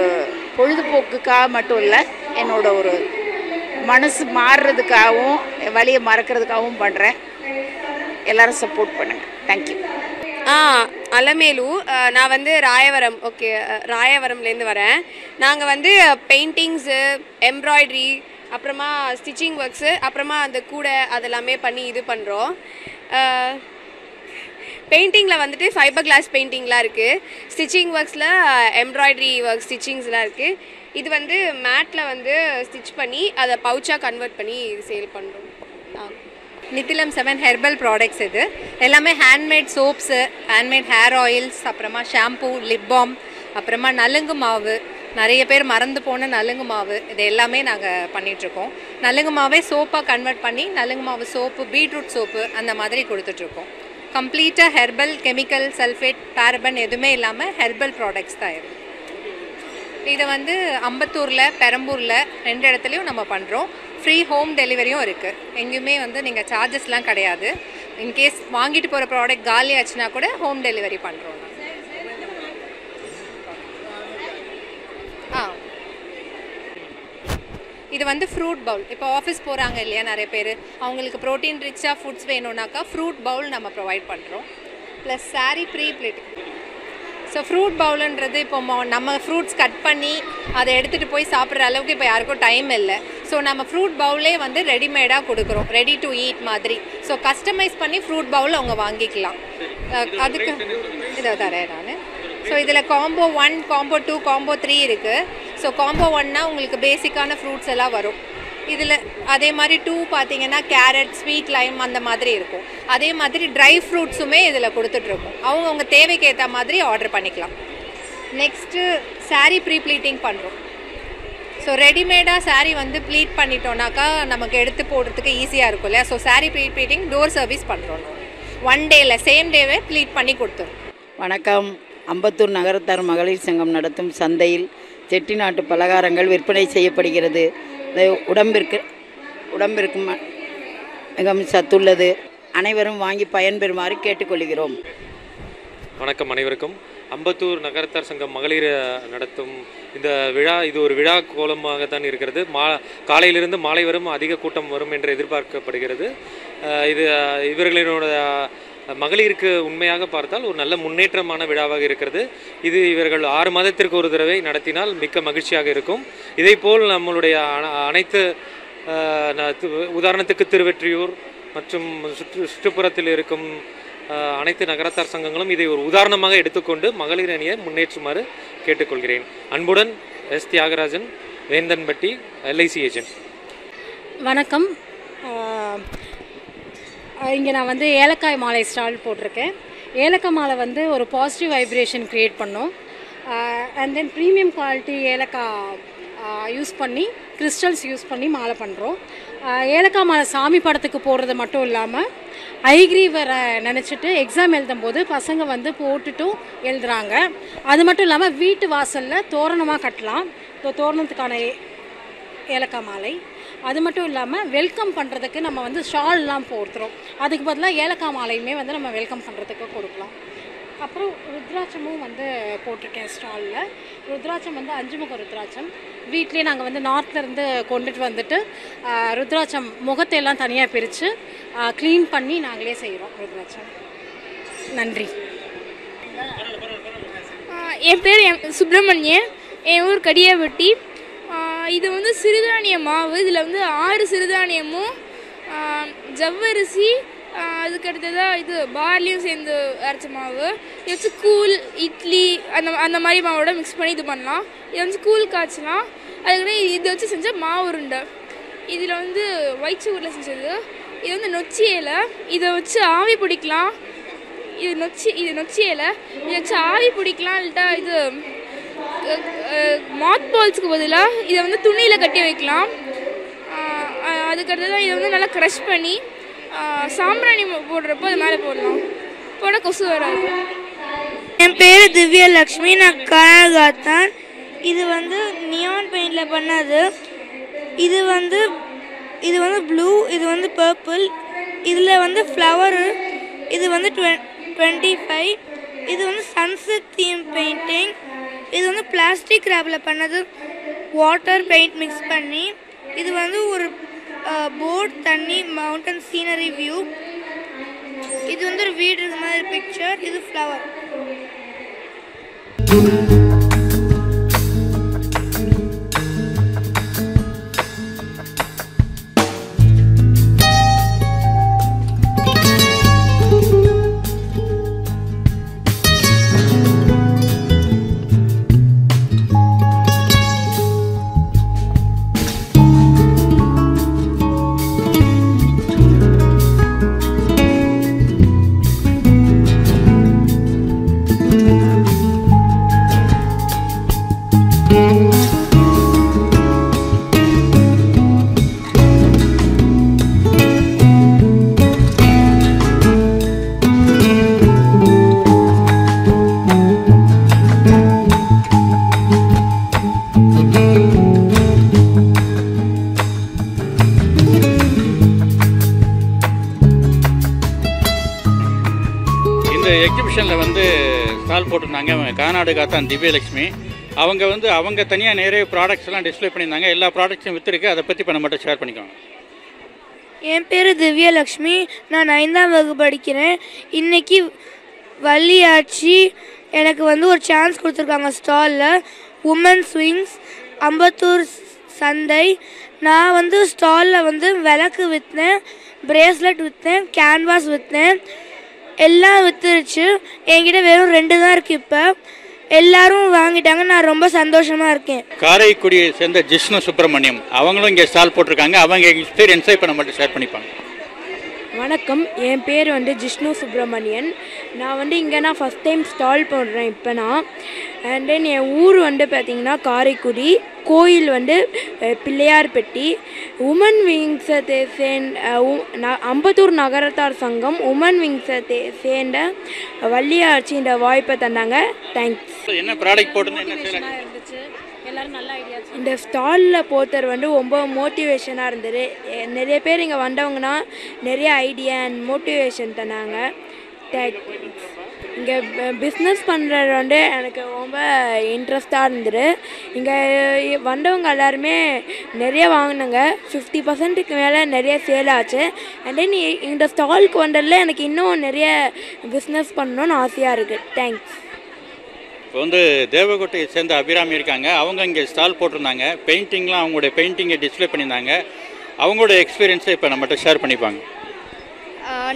பொழுதுபோக்குக்காக மட்டும் இல்லை, என்னோட ஒரு மனசு மாறுறதுக்காகவும் வலியை மறக்கிறதுக்காகவும் பண்ணுறேன். எல்லோரும் சப்போர்ட் பண்ணுங்கள். தேங்க்யூ. அலமேலு. நான் வந்து ராயவரம், ராயவரம்லேருந்து வரேன். நாங்கள் வந்து பெயிண்டிங்ஸு, எம்ப்ராய்ட்ரி, அப்புறமா ஸ்டிச்சிங் ஒர்க்ஸு, அப்புறமா அந்த கூடை அதெல்லாமே பண்ணி இது பண்ணுறோம். பெயிண்டிங்கில் வந்துட்டு ஃபைபர் கிளாஸ் பெயிண்டிங்லாம் இருக்குது. ஸ்டிச்சிங் ஒர்க்ஸில் எம்ப்ராய்ட்ரி ஒர்க் ஸ்டிச்சிங்ஸ்லாம் இருக்குது. இது வந்து மேட்டில் வந்து ஸ்டிச் பண்ணி அதை பவுச்சாக கன்வெர்ட் பண்ணி சேல் பண்ணுறோம். Nithilam 7 herbal products. இது எல்லாமே handmade soaps, handmade hair oils, அப்புறமா ஷாம்பூ, லிப் பாம், அப்புறமா நலுங்கு மாவு, நிறைய பேர் மறந்து போன நலுங்கு மாவு, இது எல்லாமே நாங்கள் பண்ணிகிட்ருக்கோம். நலுங்கு மாவே சோப்பாக கன்வெர்ட் பண்ணி நலுங்கு மாவு சோப்பு, பீட்ரூட் சோப்பு அந்த மாதிரி கொடுத்துட்ருக்கோம். கம்ப்ளீட்டாக ஹெர்பல், கெமிக்கல், சல்ஃபேட், பேரபன் எதுவுமே இல்லாமல் ஹெர்பல் ப்ராடக்ட்ஸ் தான் இது. இதை வந்து அம்பத்தூரில், பெரம்பூரில் 2 இடத்துலையும் நம்ம பண்ணுறோம். ஃப்ரீ ஹோம் டெலிவரியும் இருக்குது. எங்கேயுமே வந்து நீங்கள் சார்ஜஸ்லாம் கிடையாது. இன்கேஸ் வாங்கிட்டு போகிற ப்ராடக்ட் காலி ஆச்சுன்னா கூட ஹோம் டெலிவரி பண்ணுறோம். இது வந்து ஃப்ரூட் பவுல். இப்போ ஆஃபீஸ் போகிறாங்க இல்லையா நிறைய பேர், அவங்களுக்கு ப்ரோட்டீன் ரிச்சாக ஃபுட்ஸ் வேணும்னாக்கா ஃப்ரூட் பவுல் நம்ம ப்ரொவைட் பண்ணுறோம். Plus sorry free plate. So fruit பவுலுன்றது இப்போ நம்ம ஃப்ரூட்ஸ் கட் பண்ணி அதை எடுத்துகிட்டு போய் சாப்பிட்ற அளவுக்கு இப்போ யாருக்கும் டைம் இல்லை. ஸோ நம்ம ஃப்ரூட் பவுலே வந்து ரெடிமேடாக கொடுக்குறோம், ரெடி டு ஈட் மாதிரி. ஸோ கஸ்டமைஸ் பண்ணி ஃப்ரூட் பவுல் அவங்க வாங்கிக்கலாம். அதுக்கு இதை தரேன் நான். ஸோ இதில் காம்போ 1, காம்போ 2, காம்போ 3 இருக்குது. ஸோ காம்போ 1னா உங்களுக்கு பேசிக்கான ஃப்ரூட்ஸ் எல்லாம் வரும். இதில் அதே மாதிரி 2 பார்த்தீங்கன்னா கேரட், ஸ்வீட் லைம் அந்த மாதிரி இருக்கும். அதே மாதிரி ட்ரை ஃப்ரூட்ஸுமே இதில் கொடுத்துட்ருக்கோம். அவங்கவுங்க தேவைக்கு ஏற்ற மாதிரி ஆர்டர் பண்ணிக்கலாம். நெக்ஸ்ட்டு சாரீ ப்ரீ ப்ளீட்டிங் பண்ணுறோம். ஸோ ரெடிமேடாக சாரீ வந்து ப்ளீட் பண்ணிட்டோன்னாக்கா நமக்கு எடுத்து போடுறதுக்கு ஈஸியாக இருக்கும் இல்லையா. So sari pre pleating door service பண்ணுறோம். 1 டேயில் சேம் டேவே ப்ளீட் பண்ணி கொடுத்துரும். வணக்கம். அம்பத்தூர் நகரத்தார் மகளிர் சங்கம் நடத்தும் சந்தையில் செட்டிநாட்டு பலகாரங்கள் விற்பனை செய்யப்படுகிறது. உடம்பிற்கு மிகவும் சத்துள்ளது. அனைவரும் வாங்கி பயன்பெறுமாறு கேட்டுக்கொள்கிறோம். வணக்கம் அனைவருக்கும். அம்பத்தூர் நகரத்தார் சங்கம் மகளிர் நடத்தும் இந்த விழா, இது ஒரு விழா கோலமாகத்தான் இருக்கிறது. காலையிலிருந்து மாலை வரும் அதிக கூட்டம் வரும் என்று எதிர்பார்க்கப்படுகிறது. இது இவர்களினோட மகளிருக்கு உண்மையாக பார்த்தால் ஒரு நல்ல முன்னேற்றமான விழாவாக இருக்கிறது. இது இவர்கள் 6 மாதத்திற்கு ஒரு தடவை நடத்தினால் மிக்க மகிழ்ச்சியாக இருக்கும். இதேபோல் நம்மளுடைய அனைத்து உதாரணத்துக்கு திருவெற்றியூர் மற்றும் சுற்றுப்புறத்தில் இருக்கும் அனைத்து நகரத்தார் சங்கங்களும் இதை ஒரு உதாரணமாக எடுத்துக்கொண்டு மகளிர் அணியை முன்னேற்றுமாறு கேட்டுக்கொள்கிறேன். அன்புடன் S. Thiyagarajan, Vendhanpatti, LIC agent. வணக்கம். இங்கே நான் வந்து ஏலக்காய் மாலை ஸ்டால் போட்டிருக்கேன். ஏலக்காய் மாலை வந்து ஒரு பாசிட்டிவ் வைப்ரேஷன் க்ரியேட் பண்ணோம். அண்ட் தென் ப்ரீமியம் குவாலிட்டி ஏலக்காய் யூஸ் பண்ணி கிறிஸ்டல்ஸ் யூஸ் பண்ணி மாலை பண்ணுறோம். ஏலக்காய் மாலை சாமி படத்துக்கு போடுறது மட்டும் இல்லாமல் ஐக்ரீவரை நினச்சிட்டு எக்ஸாம் எழுதும்போது பசங்க வந்து போட்டுட்டும் எழுதுகிறாங்க. அது மட்டும் இல்லாமல் வீட்டு வாசலில் தோரணமாக கட்டலாம். தோரணத்துக்கான ஏலக்காய் மாலை. அது மட்டும் இல்லாமல் வெல்கம் பண்ணுறதுக்கு நம்ம வந்து ஷால்லாம் போடுறோம். அதுக்கு பதிலாக ஏலக்காய் மாலையுமே வந்து நம்ம வெல்கம் பண்ணுறதுக்கு கொடுக்கலாம். அப்புறம் ருத்ராட்சமும் வந்து போட்டிருக்கேன் ஸ்டாலில். ருத்ராட்சம் வந்து 5 முக ருத்ராட்சம் வீட்லேயே நாங்கள் வந்து நார்த்லேருந்து கொண்டுட்டு வந்துட்டு ருத்ராட்சம் முகத்தையெல்லாம் தனியாக பிரித்து க்ளீன் பண்ணி நாங்களே செய்கிறோம் ருத்ராட்சம். நன்றி. என் பேர் சுப்பிரமணியன். என் ஊர் கடியாபட்டி. இது வந்து சிறுதானிய மாவு. இதில் வந்து 6 சிறுதானியமும் ஜவ்வரிசி அதுக்கடுத்ததாக இது பார்லியும் சேர்ந்து அரைச்ச மாவு. இது வச்சு கூழ், இட்லி அந்த மாதிரி மாவோட மிக்ஸ் பண்ணி இது பண்ணலாம். இதை வந்து கூழ் காய்ச்சலாம். அதுக்கப்புறம் இதை வச்சு செஞ்ச மாவு உருண்டை. இதில் வந்து ஒயிட் சுகரில் செஞ்சது. இது வந்து நொச்சி இலை. இதை வச்சு ஆவி பிடிக்கலாம். இது நொச்சி இலை. இதை வச்சு ஆவி பிடிக்கலாம். இல்லட்டா இது மாத் பால்ஸுக்கு பதிலாக இதை வந்து துணியில் கட்டி வைக்கலாம். அதுக்கடுத்ததான் இதை வந்து நல்லா க்ரஷ் பண்ணி சாம்பிராணி போடுறப்போ அது மேலே போடலாம். போட கொசு வராது. என் பேர் திவ்யலக்ஷ்மி. நான் கனகாத்தான். இது வந்து நியான் பெயிண்டில் பண்ணது. இது வந்து ப்ளூ, இது வந்து பர்பிள், இதில் வந்து ஃப்ளவரு. இது வந்து 25. இது வந்து சன்செட் தீம் பெயிண்டிங். இது வந்து பிளாஸ்டிக் ரேப்பில் பண்ணது, வாட்டர் பெயிண்ட் மிக்ஸ் பண்ணி. இது வந்து ஒரு போட், தண்ணி, மவுண்டன் சீனரி வியூ. இது வந்து ஒரு வீடு இருக்க மாதிரி பிக்சர். இது ஃப்ளவர். எக்ஸிபிஷனில் வந்து ஸ்டால் போட்டிருந்தாங்க. கர்நாடகாத்தான் திவ்யலக்ஷ்மி. அவங்க தனியாக நிறைய ப்ராடக்ட்ஸ் எல்லாம் டிஸ்பிளே பண்ணியிருந்தாங்க. எல்லா ப்ராடக்ட்ஸும் விற்றுருக்கு. அதை பற்றி இப்போ நம்ம மட்டும் ஷேர் பண்ணிக்கோங்க. என் பேர் திவ்யலக்ஷ்மி. நான் 9ஆம் வகுப்பு படிக்கிறேன். இன்றைக்கி வள்ளியாட்சி எனக்கு வந்து ஒரு சான்ஸ் கொடுத்துருக்காங்க ஸ்டாலில். உமன்ஸ் விங்ஸ் அம்பத்தூர் சந்தை. நான் வந்து ஸ்டாலில் வந்து விளக்கு விற்றேன், பிரேஸ்லெட் விற்றேன், கேன்வாஸ் விற்றேன். எல்லாம் விற்றுருச்சு. என்கிட்ட வெறும் 2 தான் இருக்குது. இப்போ எல்லாரும் வாங்கிட்டாங்க. நான் ரொம்ப சந்தோஷமாக இருக்கேன். காரைக்குடியை சேர்ந்த ஜிஷ்ணு சுப்பிரமணியம் அவங்களும் இங்கே ஸ்டால் போட்டிருக்காங்க. அவங்க எக்ஸ்பீரியன்ஸை இப்போ நம்ம மட்டும் ஷேர் பண்ணிப்பாங்க. வணக்கம். என் பேர் வந்து ஜிஷ்ணு சுப்பிரமணியன். நான் வந்து இங்கே நான் ஃபஸ்ட் டைம் ஸ்டால் போடுறேன் இப்போ நான். அண்ட் தென் என் ஊர் வந்து பார்த்திங்கன்னா காரைக்குடி. கோயில் வந்து பிள்ளையார்பட்டி. உமன் விங்ஸை அம்பத்தூர் நகரத்தார் சங்கம் உமன் விங்ஸை சேர்ந்த வள்ளியாட்சி இந்த வாய்ப்பை தந்தாங்க. தேங்க்ஸ். என்ன ப்ராடக்ட் போட்டு இருந்துச்சு. எல்லாரும் நல்ல ஐடியா. இந்த ஸ்டாலில் போத்தர் வந்து ரொம்ப மோட்டிவேஷனாக இருந்தது. நிறைய பேர் இங்கே வந்தவங்கன்னா நிறைய ஐடியா அண்ட் மோட்டிவேஷன் தந்தாங்க. தேங்க்ஸ். இங்கே பிஸ்னஸ் பண்ணுறது வந்து எனக்கு ரொம்ப இன்ட்ரெஸ்டாக இருந்தது. இங்கே வந்தவங்க எல்லாருமே நிறைய வாங்கினாங்க. 50%க்கு மேலே நிறைய சேல் ஆச்சு. அண்ட் தென் இந்த ஸ்டாலுக்கு வந்ததில் எனக்கு இன்னும் நிறைய பிஸ்னஸ் பண்ணணும்னு ஆசையாக இருக்குது. தேங்க்ஸ். இப்போ வந்து தேவகோட்டையை சேர்ந்த அபிராமி இருக்காங்க. அவங்க இங்கே ஸ்டால் போட்டிருந்தாங்க. பெயிண்டிங்லாம் அவங்களுடைய பெயிண்டிங்கை டிஸ்பிளே பண்ணியிருந்தாங்க. அவங்களோட எக்ஸ்பீரியன்ஸை இப்போ நம்மகிட்ட ஷேர் பண்ணிப்பாங்க.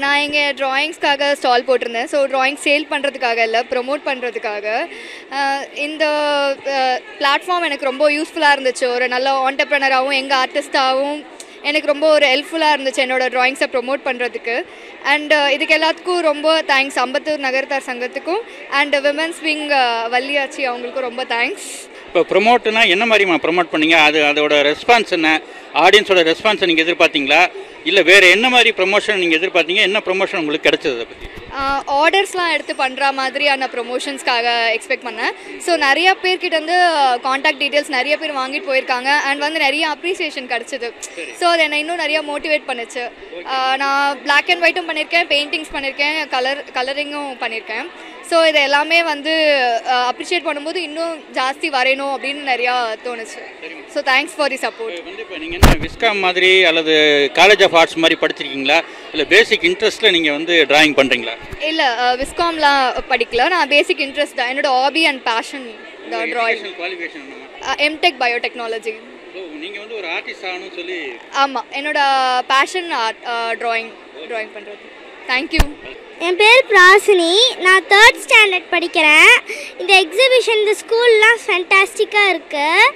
நான் இங்கே ட்ராயிங்ஸ்க்காக ஸ்டால் போட்டிருந்தேன். ஸோ ட்ராயிங் சேல் பண்ணுறதுக்காக இல்லை, ப்ரொமோட் பண்ணுறதுக்காக. இந்த பிளாட்ஃபார்ம் எனக்கு ரொம்ப யூஸ்ஃபுல்லாக இருந்துச்சு. ஒரு நல்ல ஆண்டர்ப்ரனராகவும் எங்கள் ஆர்டிஸ்டாகவும் எனக்கு ரொம்ப ஒரு ஹெல்ப்ஃபுல்லாக இருந்துச்சு என்னோடய ட்ராயிங்ஸை ப்ரொமோட் பண்ணுறதுக்கு. அண்ட் இதுக்கு எல்லாத்துக்கும் ரொம்ப தேங்க்ஸ் அம்பத்தூர் நகரத்தார் சங்கத்துக்கும் அண்ட் விமென்ஸ் விங் வள்ளியாச்சி அவங்களுக்கும் ரொம்ப தேங்க்ஸ். இப்போ ப்ரொமோட்னா என்ன மாதிரிமா ப்ரொமோட் பண்ணீங்க? அதோட ரெஸ்பான்ஸ் என்ன? ஆடியன்ஸோட ரெஸ்பான்ஸை நீங்கள் எதிர்பார்த்தீங்களா, இல்லை வேறு என்ன மாதிரி ப்ரொமோஷன் நீங்கள் எதிர்பார்த்தீங்க? என்ன ப்ரொமோஷன் உங்களுக்கு கிடைச்சது? அதை பற்றி ஆர்டர்ஸ்லாம் எடுத்து பண்ணுற மாதிரியான ப்ரொமோஷன்ஸ்க்காக எக்ஸ்பெக்ட் பண்ணேன். ஸோ நிறைய பேர்கிட்ட காண்டாக்ட் டீட்டெயில்ஸ் நிறைய பேர் வாங்கிட்டு போயிருக்காங்க. அண்ட் நிறைய அப்ரிசியேஷன் கிடச்சிது. ஸோ அது என்னை இன்னும் நிறையா மோட்டிவேட் பண்ணுச்சு. நான் பிளாக் அண்ட் ஒயிட்டும் பண்ணியிருக்கேன், பெயிண்டிங்ஸ் பண்ணியிருக்கேன், கலரிங்கும் பண்ணியிருக்கேன். ஸோ இது எல்லாமே அப்ரிஷியேட் பண்ணும்போது இன்னும் ஜாஸ்தி வரையணும் அப்படின்னு நிறையா தோணுச்சு. So thanks for the support. இப்போ நீங்கள் என்ன விஸ்காம் மாதிரி அல்லது காலேஜ் ஆஃப் ஆர்ட்ஸ் மாதிரி படிச்சிருக்கீங்களா, இல்லை பேசிக் இன்ட்ரெஸ்ட்டில் நீங்கள் டிராயிங் பண்ணுறீங்களா? இல்லை, விஸ்காம்லாம் படிக்கல. நான் பேசிக் இன்ட்ரெஸ்ட் தான். என்னோட ஹாபி அண்ட் பேஷன் தான் ட்ராயிங். Qualification MTech biotechnology. நீங்கள் ஒரு ஆர்டிஸ்ட் ஆகணும்னு சொல்லி? ஆமாம், என்னோட பேஷன் ட்ராயிங் பண்ணுறது. தேங்க்யூ. என் பேர் பிராசினி. நான் 3rd ஸ்டாண்டர்ட் படிக்கிறேன். இந்த எக்ஸிபிஷன் இந்த ஸ்கூல்லாம் ஃபேண்டாஸ்டிக்காக இருக்குது.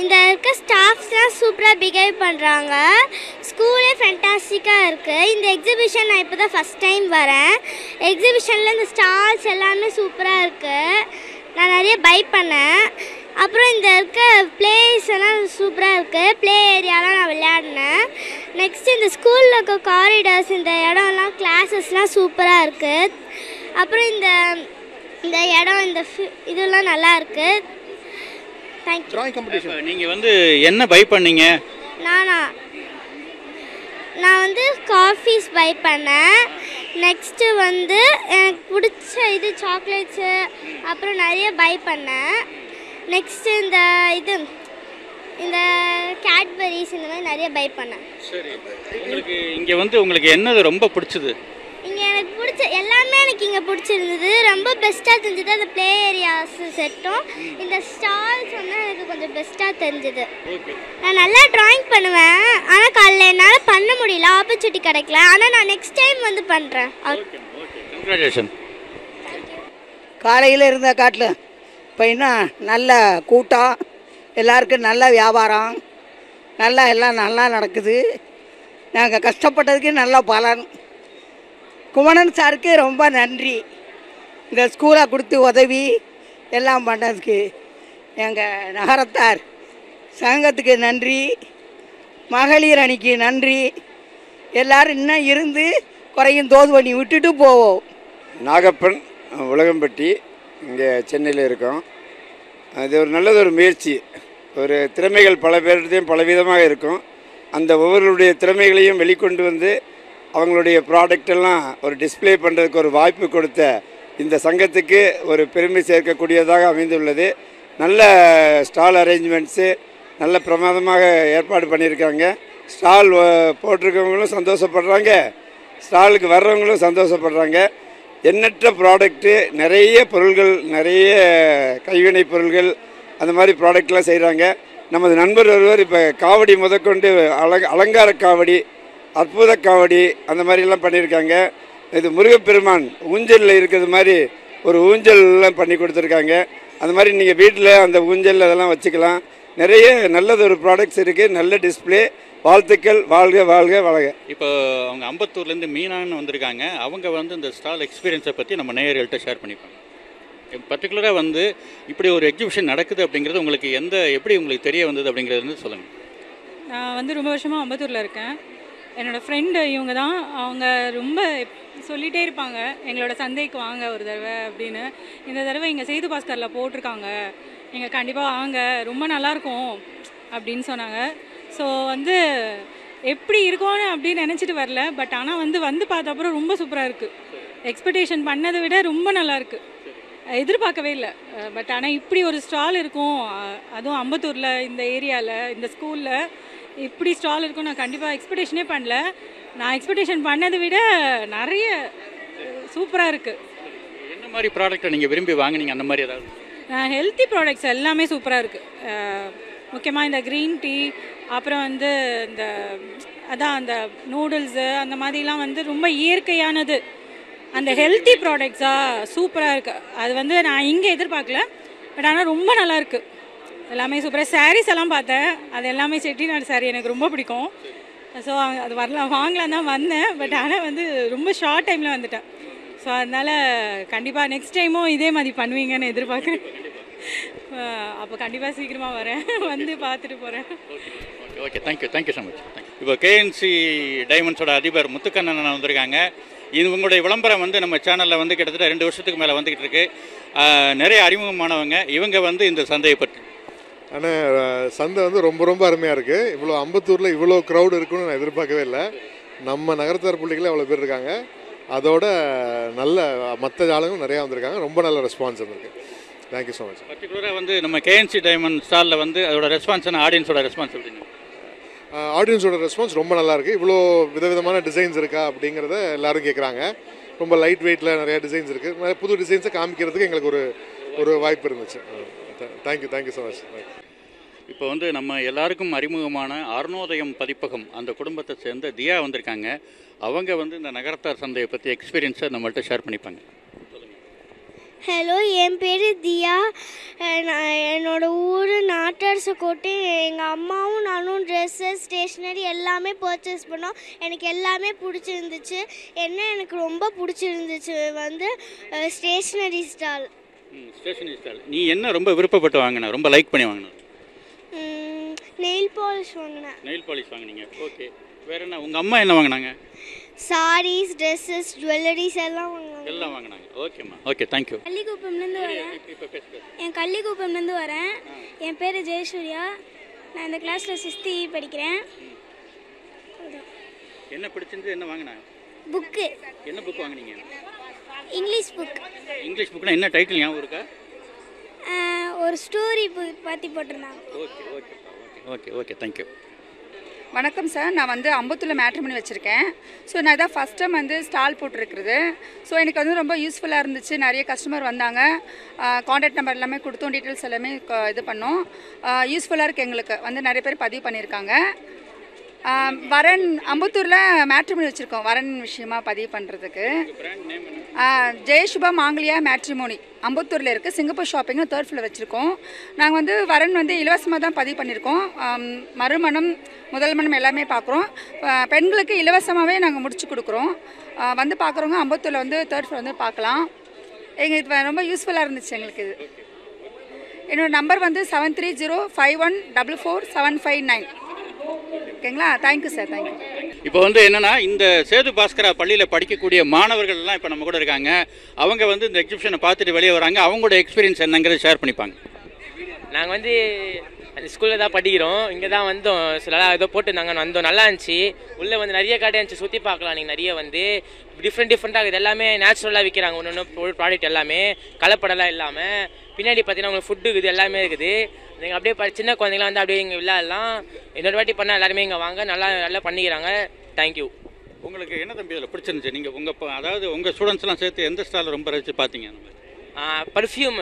இந்த இருக்க ஸ்டாஃப்ஸ்லாம் சூப்பராக பிஹேவ் பண்ணுறாங்க. ஸ்கூலே ஃபேண்டாஸ்டிக்காக இருக்குது. இந்த எக்ஸிபிஷன் நான் இப்போ தான் ஃபஸ்ட் டைம் வரேன். எக்ஸிபிஷனில் இந்த ஸ்டால்ஸ் எல்லாமே சூப்பராக இருக்குது. நான் நிறைய பை பண்ணேன். அப்புறம் இந்த இருக்க பிளேஸ் எல்லாம் சூப்பராக இருக்குது. ப்ளே ஏரியாலாம் நான் விளையாடினேன். நெக்ஸ்ட் இந்த ஸ்கூலில் இருக்க காரிடார்ஸ், இந்த இடம்லாம் கிளாஸஸ்லாம் சூப்பராக இருக்குது. அப்புறம் இந்த இடம் இதெல்லாம் நல்லா இருக்குது. தேங்க்யூ. நீங்கள் என்ன பை பண்ணீங்க? நான் காஃபீஸ் பை பண்ணேன். நெக்ஸ்ட்டு எனக்கு பிடிச்ச சாக்லேட்ஸு அப்புறம் நிறைய பை பண்ணேன். நெக்ஸ்ட்டு இந்த கேட்பரிஸ் இந்த மாதிரி நிறைய பை பண்ணேன். சரி, உங்களுக்கு இங்கே உங்களுக்கு என்னது ரொம்ப பிடிச்சது? இங்கே எனக்கு பிடிச்ச எல்லாமே எனக்கு இங்கே பிடிச்சிருந்தது. ரொம்ப பெஸ்ட்டாக தெரிஞ்சது அந்த ப்ளே ஏரியாஸ் செட்டும் இந்த ஸ்டால்ஸ் எனக்கு கொஞ்சம் பெஸ்ட்டாக தெரிஞ்சுது. நான் நல்லா ட்ராயிங் பண்ணுவேன். ஆனால் காலையில் என்னால் பண்ண முடியல, ஆப்பர்ச்சுனிட்டி கிடைக்கல. ஆனால் நான் நெக்ஸ்ட் டைம் பண்ணுறேன். கங்க்ராச்சுலேஷன். காலையில் இருந்த காட்டில் இப்போ இன்னும் நல்ல கூட்டம், எல்லாருக்கும் நல்ல வியாபாரம், எல்லாம் நல்லா நடக்குது. நாங்கள் கஷ்டப்பட்டதுக்கு நல்ல பலன். குமணன் சாருக்கு ரொம்ப நன்றி. இந்த ஸ்கூலை கொடுத்து உதவி எல்லாம் பண்ணதுக்கு எங்கள் நகரத்தார் சங்கத்துக்கு நன்றி, மகளிர் அணிக்கு நன்றி. எல்லோரும் இன்னும் இருந்து குறையும் தோது பண்ணி விட்டுட்டு போவோம். நாகப்பன் உலகம்பட்டி இங்கே சென்னையில் இருக்கோம். அது ஒரு நல்லதொரு முயற்சி. ஒரு திறமைகள் பல பேர்கிட்டையும் பலவிதமாக இருக்கும். அந்த ஒவ்வொருடைய திறமைகளையும் வெளிக்கொண்டு அவங்களுடைய ப்ராடக்டெல்லாம் ஒரு டிஸ்பிளே பண்ணுறதுக்கு ஒரு வாய்ப்பு கொடுத்த இந்த சங்கத்துக்கு ஒரு பெருமை சேர்க்கக்கூடியதாக அமைந்துள்ளது. நல்ல ஸ்டால் அரேஞ்ச்மெண்ட்ஸு நல்ல பிரமாதமாக ஏற்பாடு பண்ணியிருக்காங்க. ஸ்டால் போட்டிருக்கவங்களும் சந்தோஷப்படுறாங்க, ஸ்டாலுக்கு வர்றவங்களும் சந்தோஷப்படுறாங்க. எண்ணற்ற ப்ராடக்ட்டு, நிறைய பொருள்கள், நிறைய கைவினை பொருள்கள் அந்த மாதிரி ப்ராடக்ட்லாம் செய்கிறாங்க. நமது நண்பர் ஒருவர் இப்போ காவடி முதற்கொண்டு அலங்கார காவடி, அற்புத காவடி அந்த மாதிரிலாம் பண்ணியிருக்காங்க. இது முருகப்பெருமான் ஊஞ்சலில் இருக்கிறது மாதிரி ஒரு ஊஞ்சல்லாம் பண்ணி கொடுத்துருக்காங்க. அந்த மாதிரி நீங்கள் வீட்டில் அந்த ஊஞ்சல் அதெல்லாம் வச்சுக்கலாம். நிறைய நல்லதொரு ப்ராடக்ட்ஸ் இருக்குது. நல்ல டிஸ்பிளே. வாழ்த்துக்கள். வாழ்க வாழ்க வாழ்க. இப்போ அவங்க அம்பத்தூர்லேருந்து மீனான்னு வந்திருக்காங்க. அவங்க இந்த ஸ்டால் எக்ஸ்பீரியன்ஸை பற்றி நம்ம நேயர்கள்ட்ட ஷேர் பண்ணிப்பாங்க. பர்டிகுலராக இப்படி ஒரு எக்ஸிபிஷன் நடக்குது அப்படிங்கிறது உங்களுக்கு எப்படி உங்களுக்கு தெரிய வந்தது அப்படிங்கிறது சொல்லுங்கள். நான் ரொம்ப வருஷமாக அம்பத்தூரில் இருக்கேன். என்னோடய ஃப்ரெண்டு இவங்க தான். அவங்க ரொம்ப சொல்லிகிட்டே இருப்பாங்க, எங்களோட சந்தைக்கு வாங்க ஒரு தடவை அப்படின்னு. இந்த தடவை இங்கே செய்து பாஸ்கரில் போட்டிருக்காங்க, நீங்கள் கண்டிப்பாக வாங்க, ரொம்ப நல்லாயிருக்கும் அப்படின்னு சொன்னாங்க. ஸோ எப்படி இருக்கும்னு அப்படின்னு நினச்சிட்டு வரல. பட் ஆனால் வந்து பார்த்த அப்புறம் ரொம்ப சூப்பராக இருக்குது. எக்ஸ்பெக்டேஷன் பண்ணதை விட ரொம்ப நல்லாயிருக்கு. எதிர்பார்க்கவே இல்லை. பட் ஆனால் இப்படி ஒரு ஸ்டால் இருக்கும், அதுவும் அம்பத்தூரில் இந்த ஏரியாவில் இந்த ஸ்கூலில் இப்படி ஸ்டால் இருக்கும் நான் கண்டிப்பாக எக்ஸ்பெக்டேஷனே பண்ணல. நான் எக்ஸ்பெக்டேஷன் பண்ணதை விட நிறைய சூப்பராக இருக்குது. என்ன மாதிரி ப்ராடக்ட்டை நீங்கள் விரும்பி வாங்கினீங்க? அந்த மாதிரி ஏதாவது? ஹெல்த்தி ப்ராடக்ட்ஸ் எல்லாமே சூப்பராக இருக்குது. முக்கியமாக இந்த க்ரீன் டீ, அப்புறம் வந்து இந்த அதான் அந்த நூடுல்ஸு அந்த மாதிரிலாம் வந்து ரொம்ப இயற்கையானது, அந்த ஹெல்த்தி ப்ராடக்ட்ஸாக சூப்பராக இருக்குது. அது வந்து நான் இங்கே எதிர்பார்க்கல, பட் ஆனால் ரொம்ப நல்லாயிருக்கு. எல்லாமே சூப்பராக. சாரீஸ் எல்லாம் பார்த்தேன், அது எல்லாமே செட்டிநாடு சாரீ எனக்கு ரொம்ப பிடிக்கும். ஸோ அது வாங்கலாம் தான் வந்தேன், பட் ஆனால் வந்து ரொம்ப ஷார்ட் டைமில் வந்துட்டேன். ஸோ அதனால் கண்டிப்பாக நெக்ஸ்ட் டைமும் இதே மாதிரி பண்ணுவீங்கன்னு எதிர்பார்க்குறேன். அப்போ கண்டிப்பாக சீக்கிரமாக வரேன், வந்து பார்த்துட்டு போகிறேன். Okay, thank you so much. இப்போ கேஎன்சி டைமண்ட்ஸோட அதிபர் முத்துக்கண்ணன் வந்திருக்காங்க. இவங்களுடைய விளம்பரம் வந்து நம்ம சேனலில் வந்து கிட்டத்தட்ட 2 வருஷத்துக்கு மேலே வந்துக்கிட்டு இருக்கு. நிறைய அறிமுகமானவங்க இவங்க வந்து இந்த சந்தையை பற்றி. ஆனால் சந்தை வந்து ரொம்ப ரொம்ப அருமையாக இருக்குது. இவ்வளோ அம்பத்தூரில் இவ்வளோ க்ரௌடு இருக்குன்னு நான் எதிர்பார்க்கவே இல்லை. நம்ம நகரத்தார் பிள்ளைகளே அவ்வளோ பேர் இருக்காங்க. அதோட நல்ல மற்ற ஆளுங்களும் நிறையா வந்திருக்காங்க. ரொம்ப நல்ல ரெஸ்பான்ஸ் வந்திருக்கு. Thank you so much. பர்டிகுலராக வந்து நம்ம கேஎன்சி டைமண்ட் ஸ்டாலில் வந்து அதோட ரெஸ்பான்ஸ், ஆடியன்ஸோட ரெஸ்பான்ஸ் எப்படிங்க? ஆடியன்ஸோட ரெஸ்பான்ஸ் ரொம்ப நல்லாயிருக்கு. இவ்வளோ விதவிதமான டிசைன்ஸ் இருக்கா அப்படிங்கிறத எல்லோரும் கேட்குறாங்க. ரொம்ப லைட் வெயிட்டில் நிறையா டிசைன்ஸ் இருக்குது. நிறைய புது டிசைன்ஸை காமிக்கிறதுக்கு எங்களுக்கு ஒரு வாய்ப்பு இருந்துச்சு. Thank you so much. இப்போ வந்து நம்ம எல்லாருக்கும் அறிமுகமான அருணோதயம் பதிப்பகம் அந்த குடும்பத்தை சேர்ந்த தியா வந்திருக்காங்க. அவங்க வந்து இந்த நகரத்தார் சந்தையை பற்றி எக்ஸ்பீரியன்ஸை நம்மள்ட்ட ஷேர் பண்ணிப்பாங்க. ஹலோ, என் பேர் தியா. என்னோட ஊர் நாட்டரசக்கோட்டை. எங்கள் அம்மாவும் நானும் ட்ரெஸ்ஸஸ், ஸ்டேஷ்னரி எல்லாமே பர்ச்சேஸ் பண்ணோம். எனக்கு எல்லாமே பிடிச்சிருந்துச்சு. எனக்கு ரொம்ப பிடிச்சிருந்துச்சு வந்து ஸ்டேஷ்னரி ஸ்டால். Stationary stall. நீ என்ன ரொம்ப விருப்பப்பட்டு வாங்கின, ரொம்ப லைக் பண்ணி வாங்கின? நெயில் பாலிஷ் வாங்கினேன். நெயில் பாலிஷ் வாங்கினீங்க. ஓகே. வேற என்ன? உங்கள் அம்மா என்ன வாங்கினாங்க? சாரீஸ், ட்ரெஸ்ஸஸ், ஜுவல்லரிஸ் எல்லாம் வாங்கினாங்க. ஓகேம்மா. Okay, thank you. கள்ளிக்குப்பம்லேருந்து வரேன். கள்ளிக்குப்பம்லேருந்து வரேன். என் பேர் ஜெயசூர்யா. நான் இந்த கிளாஸில் 6th படிக்கிறேன். என்ன பிடிச்சிருந்து என்ன வாங்கினாங்க? புக்கு. என்ன புக் வாங்கினீங்க? English book. இங்கிலீஷ் புக்னா என்ன டைட்டில் ஞாபகம் இருக்கா? ஒரு ஸ்டோரி புக் பற்றி போட்டிருந்தாங்க. Okay, thank you. வணக்கம் சார், நான் வந்து அம்பத்தூரில் மேட்ரிமோனி வச்சுருக்கேன். ஸோ நான் இதான் ஃபஸ்ட் டைம் வந்து ஸ்டால் போட்டிருக்கிறது. ஸோ எனக்கு வந்து ரொம்ப யூஸ்ஃபுல்லாக இருந்துச்சு. நிறைய கஸ்டமர் வந்தாங்க. கான்டாக்ட் நம்பர் எல்லாமே கொடுத்தோம், டீட்டெயில்ஸ் எல்லாமே இது பண்ணோம். யூஸ்ஃபுல்லாக இருக்குது. எங்களுக்கு வந்து நிறைய பேர் பதிவு பண்ணியிருக்காங்க. வரன் அம்பத்தூரில் மேட்ரிமோனி வச்சுருக்கோம், வரன் விஷயமா பதிவு பண்ணுறதுக்கு. ஜெயசுபா மாங்கலியா மேட்ரிமோனி அம்பத்தூரில் இருக்குது. சிங்கப்பூர் ஷாப்பிங் 3rd floor வச்சுருக்கோம். நாங்கள் வந்து வரன் வந்து இலவசமாக தான் பதிவு பண்ணியிருக்கோம். மறுமணம், முதல் மணம் எல்லாமே பார்க்குறோம். பெண்களுக்கு இலவசமாகவே நாங்கள் முடிச்சு கொடுக்குறோம். வந்து பார்க்குறவங்க அம்பத்தூரில் வந்து 3rd floor வந்து பார்க்கலாம். எங்களுக்கு இது ரொம்ப யூஸ்ஃபுல்லாக இருந்துச்சு எங்களுக்கு. இது என்னோடய நம்பர் வந்து 7305144759. ஓகேங்களா? Thank you sir, thank you. இப்போ வந்து என்னன்னா, இந்த சேது பாஸ்கரா பள்ளியில் படிக்கக்கூடிய மாணவர்கள் எல்லாம் இப்போ நம்ம கூட இருக்காங்க. அவங்க வந்து இந்த எக்ஸிபிஷனை பார்த்துட்டு வெளியே வராங்க. அவங்களோட எக்ஸ்பீரியன்ஸ் என்னங்கிறத ஷேர் பண்ணிப்பாங்க. நாங்கள் வந்து அந்த ஸ்கூலில் தான் படிக்கிறோம். இங்கே தான் வந்தோம். சில ஏதோ போட்டுருந்தாங்க, வந்தோம். நல்லா இருந்துச்சு. உள்ளே வந்து நிறைய கடை இருந்துச்சு, சுற்றி பார்க்கலாம். நீங்கள் நிறைய வந்து டிஃப்ரெண்ட்டாக இது எல்லாமே நேச்சுரலாக விற்கிறாங்க. ஒன்று ப்ராடக்ட் எல்லாமே கலப்படலாம் இல்லாமல். பின்னாடி பார்த்தீங்கன்னா உங்களுக்கு ஃபுட்டு இது எல்லாமே இருக்குது. நீங்கள் அப்படியே சின்ன குழந்தைங்களாம் வந்து அப்படியே இங்கே விளையாடலாம். இன்னொரு வாட்டி பண்ணால் எல்லாருமே இங்கே வாங்க. நல்லா பண்ணிக்கிறாங்க. தேங்க்யூ. உங்களுக்கு என்ன தம்பி இதில் பிடிச்சிருந்துச்சு? நீங்கள் அதாவது உங்கள் ஸ்டூடெண்ட்ஸ்லாம் சேர்த்து எந்த ஸ்டாலில் ரொம்ப ரசித்து பார்த்தீங்க? பர்ஃப்யூம்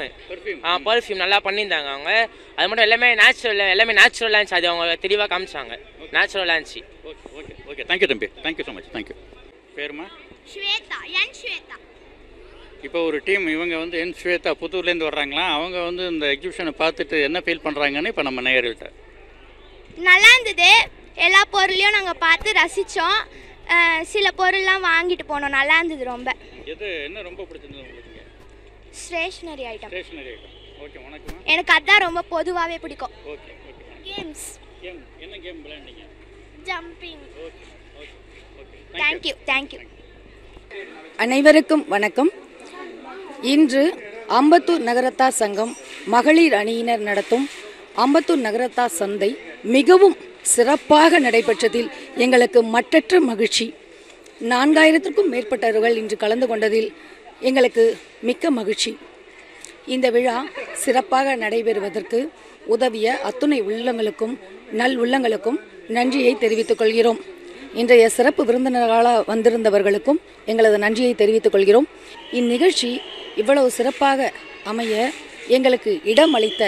நல்லா பண்ணியிருந்தாங்க அவங்க. அது மட்டும் எல்லாமே நேச்சுரலாக இருந்துச்சு. அது அவங்க தெளிவாக காமிச்சாங்க. நேச்சுரலாக இருந்துச்சு. ஓகே, தேங்க்யூ தம்பி. Thank you so much. தேங்க்யூ. பேருமா? ஸ்வேதா. என் ஸ்வேதா. இப்போ ஒரு டீம் இவங்க வந்து என் ஸ்வேதா புத்தூர்லேருந்து வர்றாங்களா. அவங்க வந்து இந்த எக்ஸிபிஷனை பார்த்துட்டு என்ன ஃபீல் பண்ணுறாங்கன்னு இப்போ நம்ம நேயர்கள்ட்ட. நல்லா இருந்தது. எல்லா பொருளையும் நாங்கள் பார்த்து ரசித்தோம். சில பொருள்லாம் வாங்கிட்டு போனோம். நல்லா இருந்தது ரொம்ப. என்ன ரொம்ப பிடிச்சிருந்தது உங்களுக்கு? Stationery item. ஓகே, வணக்கம். எனக்கு அதான் ரொம்ப பொதுவாகவே பிடிக்கும். ஓகே. கேம்ஸ். என்ன கேம் விளையாண்டீங்க? ஜம்பிங். தேங்க்யூ. தேங்க்யூ. அனைவருக்கும் வணக்கம். இன்று அம்பத்தூர் நகரத்தார் சங்கம் மகளிர் அணியினர் நடத்தும் அம்பத்தூர் நகரத்தார் சந்தை மிகவும் சிறப்பாக நடைபெற்றதில் எங்களுக்கு மட்டற்ற மகிழ்ச்சி. 4000க்கும் மேற்பட்டவர்கள் இன்று கலந்து கொண்டதில் எங்களுக்கு மிக்க மகிழ்ச்சி. இந்த விழா சிறப்பாக நடைபெறுவதற்கு உதவிய அத்துணை உள்ளங்களுக்கும் நல் உள்ளங்களுக்கும் நன்றியை தெரிவித்துக் கொள்கிறோம். இன்றைய சிறப்பு விருந்தினர்களாக வந்திருந்தவர்களுக்கும் எங்களது நன்றியை தெரிவித்துக் கொள்கிறோம். இந்நிகழ்ச்சி இவ்வளவு சிறப்பாக அமைய எங்களுக்கு இடம் அளித்த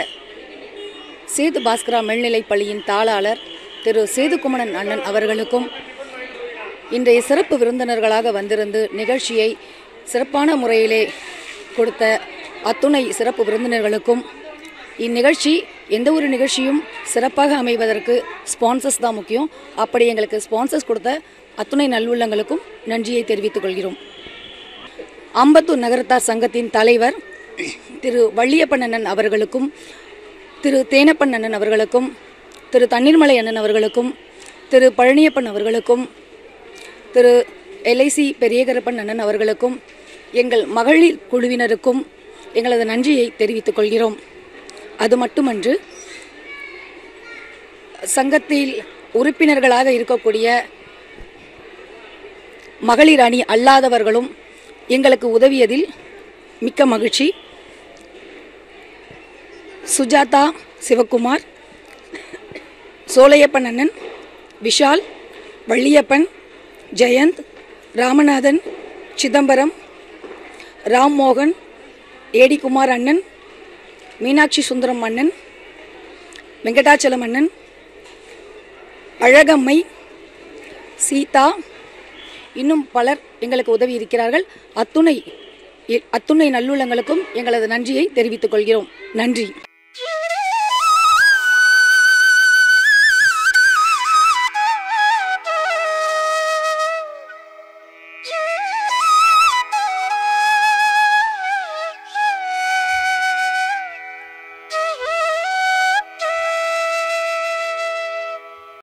சேது பாஸ்கரா மேல்நிலைப் பள்ளியின் தாளாளர் திரு சேதுகுமணன் அண்ணன் அவர்களுக்கும், இன்றைய சிறப்பு விருந்தினர்களாக வந்திருந்து நிகழ்ச்சியை சிறப்பான முறையிலே கொடுத்த அத்துணை சிறப்பு விருந்தினர்களுக்கும், இந்நிகழ்ச்சி எந்த ஒரு நிகழ்ச்சியும் சிறப்பாக அமைவதற்கு ஸ்பான்சர்ஸ் தான் முக்கியம். அப்படி எங்களுக்கு ஸ்பான்சர்ஸ் கொடுத்த அத்துணை நல்லுள்ளங்களுக்கும் நன்றியை தெரிவித்துக் கொள்கிறோம். அம்பத்தூர் நகரத்தார் சங்கத்தின் தலைவர் திரு வள்ளியப்பன் அண்ணன் அவர்களுக்கும், திரு தேனப்பன் அண்ணன் அவர்களுக்கும், திரு தண்ணீர்மலை அண்ணன் அவர்களுக்கும், திரு பழனியப்பன் அவர்களுக்கும், திரு எல்ஐசி பெரியகரப்பன் அண்ணன் அவர்களுக்கும், எங்கள் மகளிர் குழுவினருக்கும் எங்களது நன்றியை தெரிவித்துக் கொள்கிறோம். அது மட்டுமன்று, சங்கத்தில் உறுப்பினர்களாக இருக்கக்கூடிய மகளிர் அணி அல்லாதவர்களும் எங்களுக்கு உதவியதில் மிக்க மகிழ்ச்சி. சுஜாதா, சிவகுமார், சோலையப்பன் அண்ணன், விஷால், வள்ளியப்பன், ஜெயந்த், ராமநாதன், சிதம்பரம், ராம்மோகன், ஏடி குமார் அண்ணன், மீனாட்சி சுந்தரம் அண்ணன், வெங்கடாச்சலம் அண்ணன், அழகம்மை, சீதா, இன்னும் பலர் எங்களுக்கு உதவி இருக்கிறார்கள். அத்துணை நல்லுள்ளங்களுக்கும் எங்களது நன்றியை தெரிவித்துக் கொள்கிறோம். நன்றி.